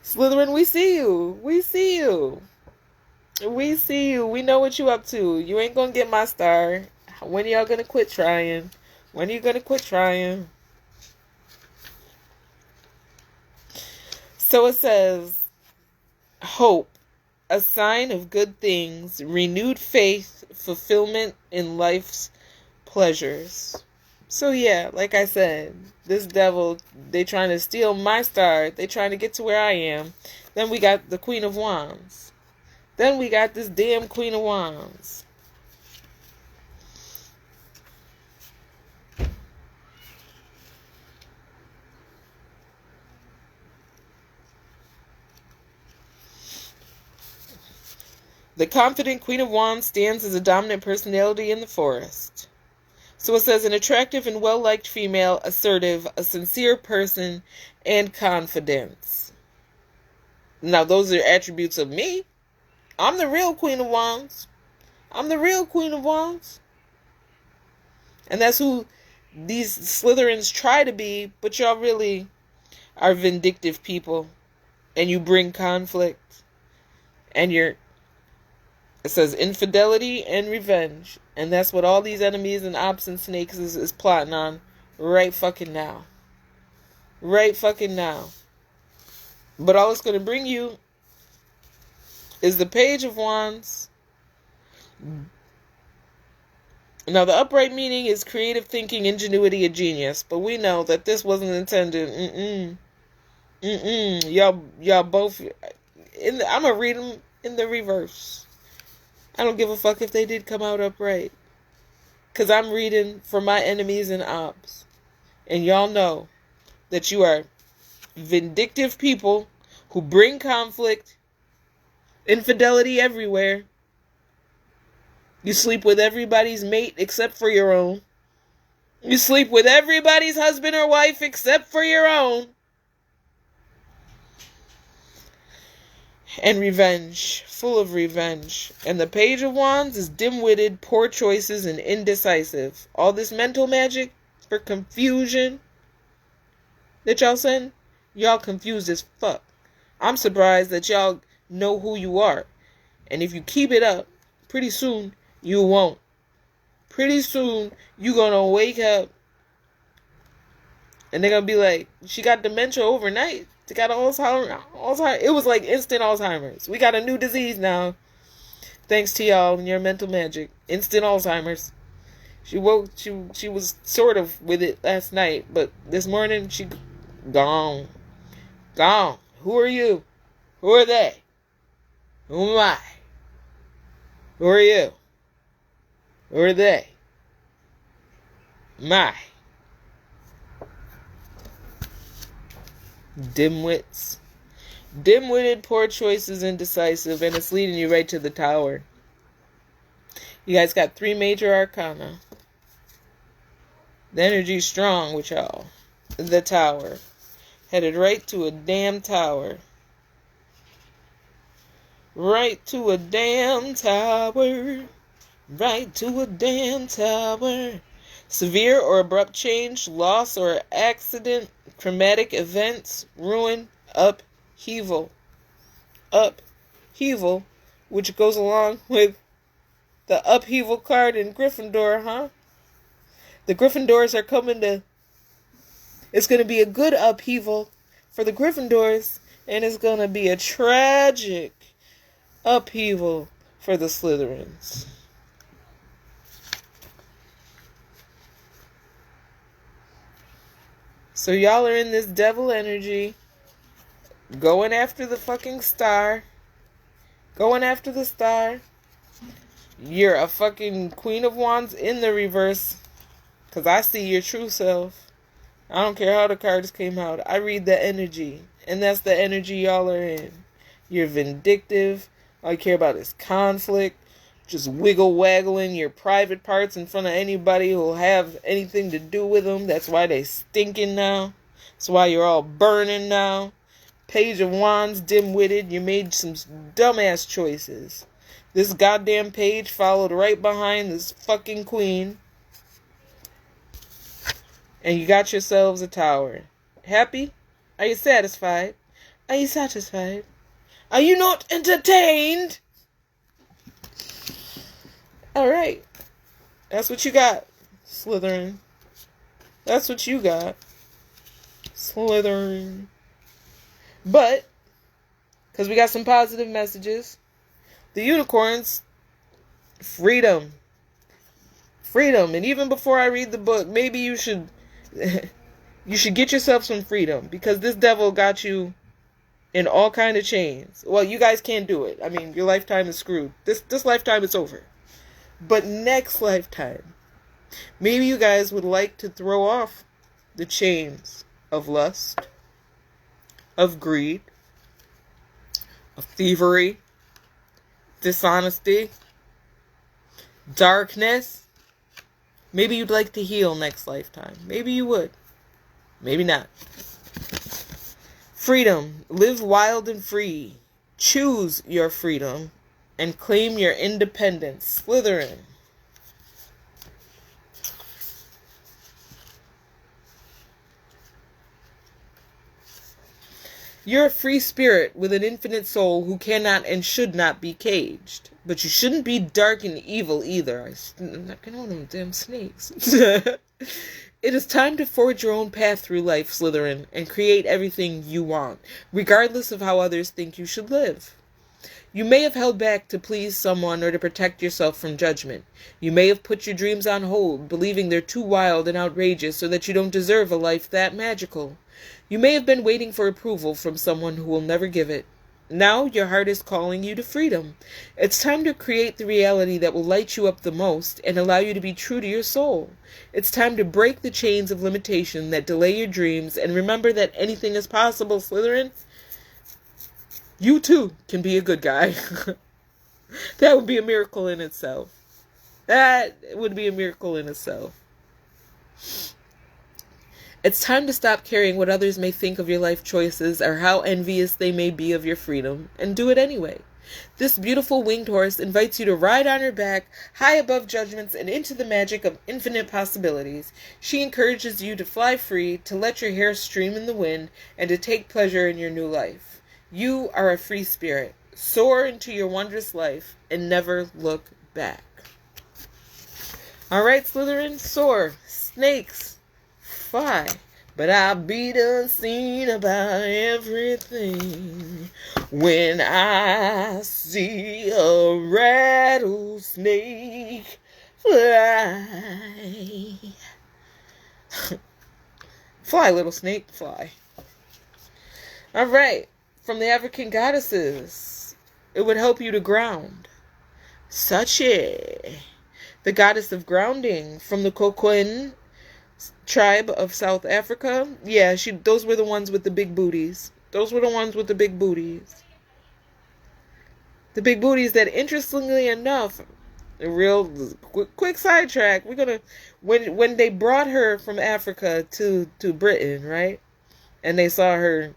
Slytherin, we see you. We see you. We see you. We know what you up to. You ain't gonna get my star. When y'all gonna quit trying? When are you gonna quit trying? So it says, hope, a sign of good things, renewed faith, fulfillment in life's pleasures. So yeah, like I said, this devil, they trying to steal my star. They trying to get to where I am. Then we got the Queen of Wands. Then we got this damn Queen of Wands. The confident Queen of Wands stands as a dominant personality in the forest. So it says, an attractive and well-liked female, assertive, a sincere person, and confidence. Now, those are attributes of me. I'm the real Queen of Wands. I'm the real Queen of Wands. And that's who these Slytherins try to be, but y'all really are vindictive people. And you bring conflict. And it says infidelity and revenge. And that's what all these enemies and ops and snakes is plotting on right fucking now. Right fucking now. But all it's going to bring you is the Page of Wands. Now, the upright meaning is creative thinking, ingenuity, a genius. But we know that this wasn't intended. Y'all both. I'm gonna read them in the reverse. I don't give a fuck if they did come out upright. Because I'm reading for my enemies and ops. And y'all know that you are vindictive people who bring conflict, infidelity everywhere. You sleep with everybody's mate except for your own. You sleep with everybody's husband or wife except for your own. And revenge, full of revenge. And the Page of Wands is dim-witted, poor choices, and indecisive. All this mental magic for confusion that y'all send, y'all confused as fuck. I'm surprised that y'all know who you are. And if you keep it up, pretty soon you won't. Pretty soon you gonna wake up and they're gonna be like, she got dementia overnight. She got Alzheimer's. It was like instant Alzheimer's. We got a new disease now. Thanks to y'all and your mental magic. Instant Alzheimer's. She was sort of with it last night, but this morning she gone. Gone. Who are you? Who are they? Who am I? Who are you? Who are they? My. Dimwits. Dim-witted, poor choices, indecisive, and it's leading you right to the Tower. You guys got 3 major arcana. The energy's strong with y'all. The Tower. Headed right to a damn tower. Right to a damn tower. Right to a damn tower. Severe or abrupt change, loss or accident, traumatic events, ruin, upheaval. Upheaval, which goes along with the upheaval card in Gryffindor, huh? The Gryffindors are coming to... It's going to be a good upheaval for the Gryffindors, and it's going to be a tragic upheaval for the Slytherins. So y'all are in this devil energy, going after the fucking star. Going after the star. You're a fucking Queen of Wands in the reverse, because I see your true self. I don't care how the cards came out. I read the energy, and that's the energy y'all are in. You're vindictive. All you care about is conflict. Just wiggle-waggling your private parts in front of anybody who'll have anything to do with them. That's why they stinking now. That's why you're all burning now. Page of Wands, dim-witted. You made some dumbass choices. This goddamn page followed right behind this fucking queen. And you got yourselves a tower. Happy? Are you satisfied? Are you satisfied? Are you not entertained? Alright. That's what you got, Slytherin. That's what you got, Slytherin. But, because we got some positive messages, the unicorns, freedom. Freedom. And even before I read the book, maybe you should get yourself some freedom, because this devil got you in all kind of chains. Well, you guys can't do it. I mean, your lifetime is screwed. This lifetime is over. But next lifetime, maybe you guys would like to throw off the chains of lust, of greed, of thievery, dishonesty, darkness. Maybe you'd like to heal next lifetime. Maybe you would. Maybe not. Freedom. Live wild and free. Choose your freedom and claim your independence. Slytherin. You're a free spirit with an infinite soul who cannot and should not be caged. But you shouldn't be dark and evil either. I'm not getting one of them damn snakes. It is time to forge your own path through life, Slytherin, and create everything you want, regardless of how others think you should live. You may have held back to please someone or to protect yourself from judgment. You may have put your dreams on hold, believing they're too wild and outrageous so that you don't deserve a life that magical. You may have been waiting for approval from someone who will never give it. Now your heart is calling you to freedom. It's time to create the reality that will light you up the most and allow you to be true to your soul. It's time to break the chains of limitation that delay your dreams and remember that anything is possible, Slytherin. You too can be a good guy. That would be a miracle in itself. That would be a miracle in itself. It's time to stop caring what others may think of your life choices or how envious they may be of your freedom, and do it anyway. This beautiful winged horse invites you to ride on her back, high above judgments and into the magic of infinite possibilities. She encourages you to fly free, to let your hair stream in the wind, and to take pleasure in your new life. You are a free spirit. Soar into your wondrous life and never look back. All right, Slytherin, soar. Snakes, fly. But I'll be done seen about everything when I see a rattlesnake fly. Fly, little snake, fly. All right. From the African goddesses, it would help you to ground. Sache, the goddess of grounding from the Kokoin tribe of South Africa. Yeah, those were the ones with the big booties. Those were the ones with the big booties. The big booties that, interestingly enough, a real quick sidetrack. We're gonna when they brought her from Africa to Britain, right? And they saw her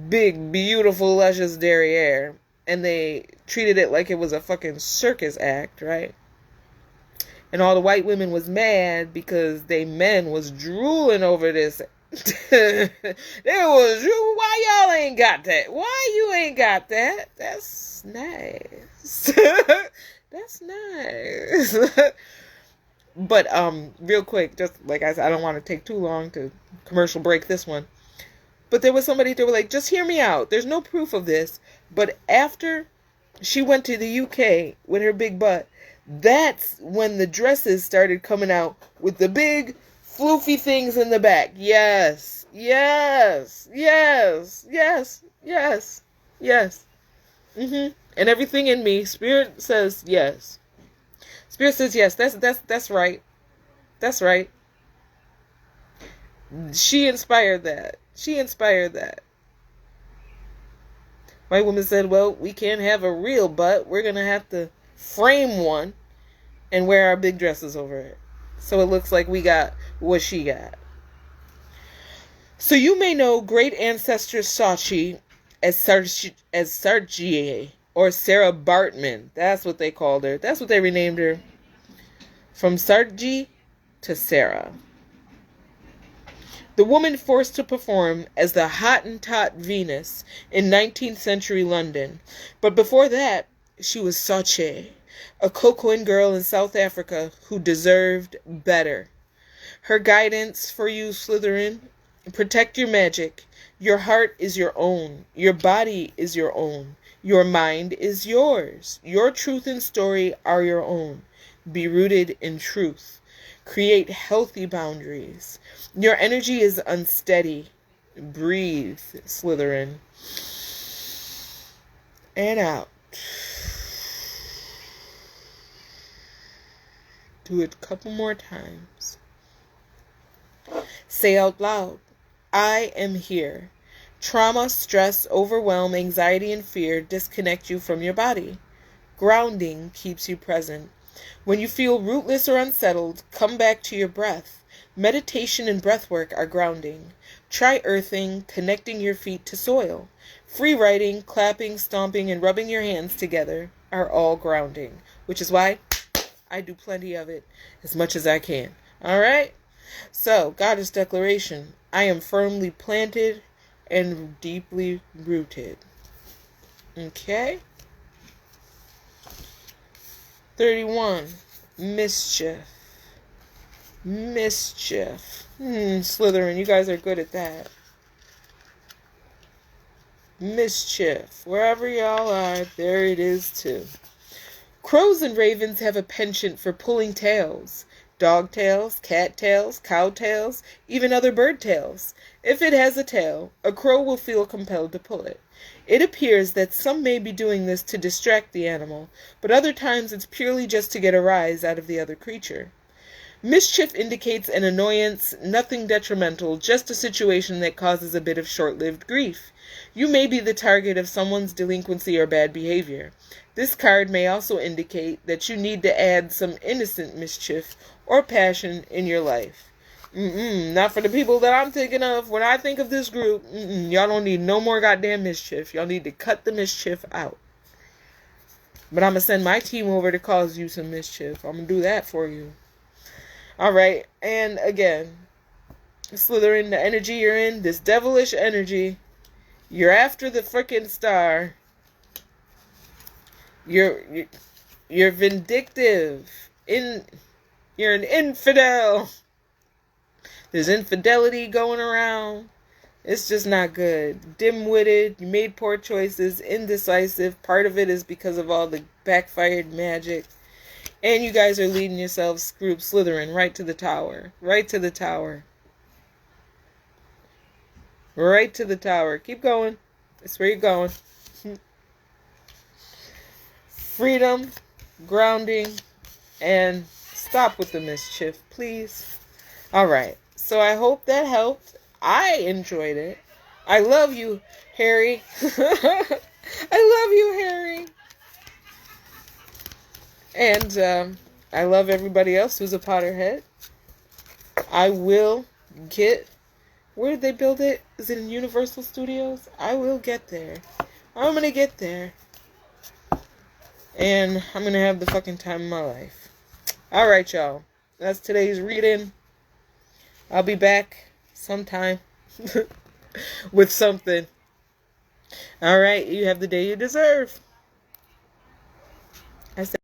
big, beautiful, luscious derriere, and they treated it like it was a fucking circus act, right? And all the white women was mad because they men was drooling over this. They was, why y'all ain't got that? Why you ain't got that? That's nice. That's nice. But real quick, just like I said, I don't want to take too long to commercial break this one. But there was somebody that were like, just hear me out. There's no proof of this. But after she went to the UK with her big butt, that's when the dresses started coming out with the big floofy things in the back. Yes, yes, yes, yes, yes, yes. And everything in me, Spirit says yes. Spirit says yes. That's right. That's right. She inspired that. She inspired that. White woman said, well, we can't have a real butt. We're going to have to frame one and wear our big dresses over it. So it looks like we got what she got. So you may know great ancestor Sachi as Sargie or Sarah Bartman. That's what they called her. That's what they renamed her. From Sargie to Sarah. The woman forced to perform as the Hottentot Venus in 19th century London. But before that, she was Sache, a Kokoin girl in South Africa who deserved better. Her guidance for you, Slytherin: protect your magic. Your heart is your own. Your body is your own. Your mind is yours. Your truth and story are your own. Be rooted in truth. Create healthy boundaries. Your energy is unsteady. Breathe, Slytherin. And out. Do it a couple more times. Say out loud, I am here. Trauma, stress, overwhelm, anxiety, and fear disconnect you from your body. Grounding keeps you present. When you feel rootless or unsettled, come back to your breath. Meditation and breathwork are grounding. Try earthing, connecting your feet to soil. Free writing, clapping, stomping, and rubbing your hands together are all grounding, which is why I do plenty of it, as much as I can. All right? So, Goddess Declaration: I am firmly planted and deeply rooted. Okay? 31. Mischief. Mischief. Slytherin, you guys are good at that. Mischief. Wherever y'all are, there it is too. Crows and ravens have a penchant for pulling tails. Dog tails, cat tails, cow tails, even other bird tails. If it has a tail, a crow will feel compelled to pull it. It appears that some may be doing this to distract the animal, but other times it's purely just to get a rise out of the other creature. Mischief indicates an annoyance, nothing detrimental, just a situation that causes a bit of short-lived grief. You may be the target of someone's delinquency or bad behavior. This card may also indicate that you need to add some innocent mischief or passion in your life. Not for the people that I'm thinking of. When I think of this group, y'all don't need no more goddamn mischief. Y'all need to cut the mischief out. But I'm going to send my team over to cause you some mischief. I'm going to do that for you. Alright, and again, Slytherin, the energy you're in, this devilish energy, you're after the frickin' star. You're vindictive. You're an infidel. There's infidelity going around. It's just not good. Dim-witted, you made poor choices, indecisive. Part of it is because of all the backfired magic. And you guys are leading yourselves, group Slytherin, right to the tower. Right to the tower. Right to the tower. Keep going. That's where you're going. Freedom, grounding, and stop with the mischief, please. Alright, so I hope that helped. I enjoyed it. I love you, Harry. I love you, Harry. And I love everybody else who's a Potterhead. I will get... Where did they build it? Is it in Universal Studios? I will get there. I'm going to get there. And I'm going to have the fucking time of my life. Alright, y'all. That's today's reading. I'll be back sometime with something. Alright, you have the day you deserve. I said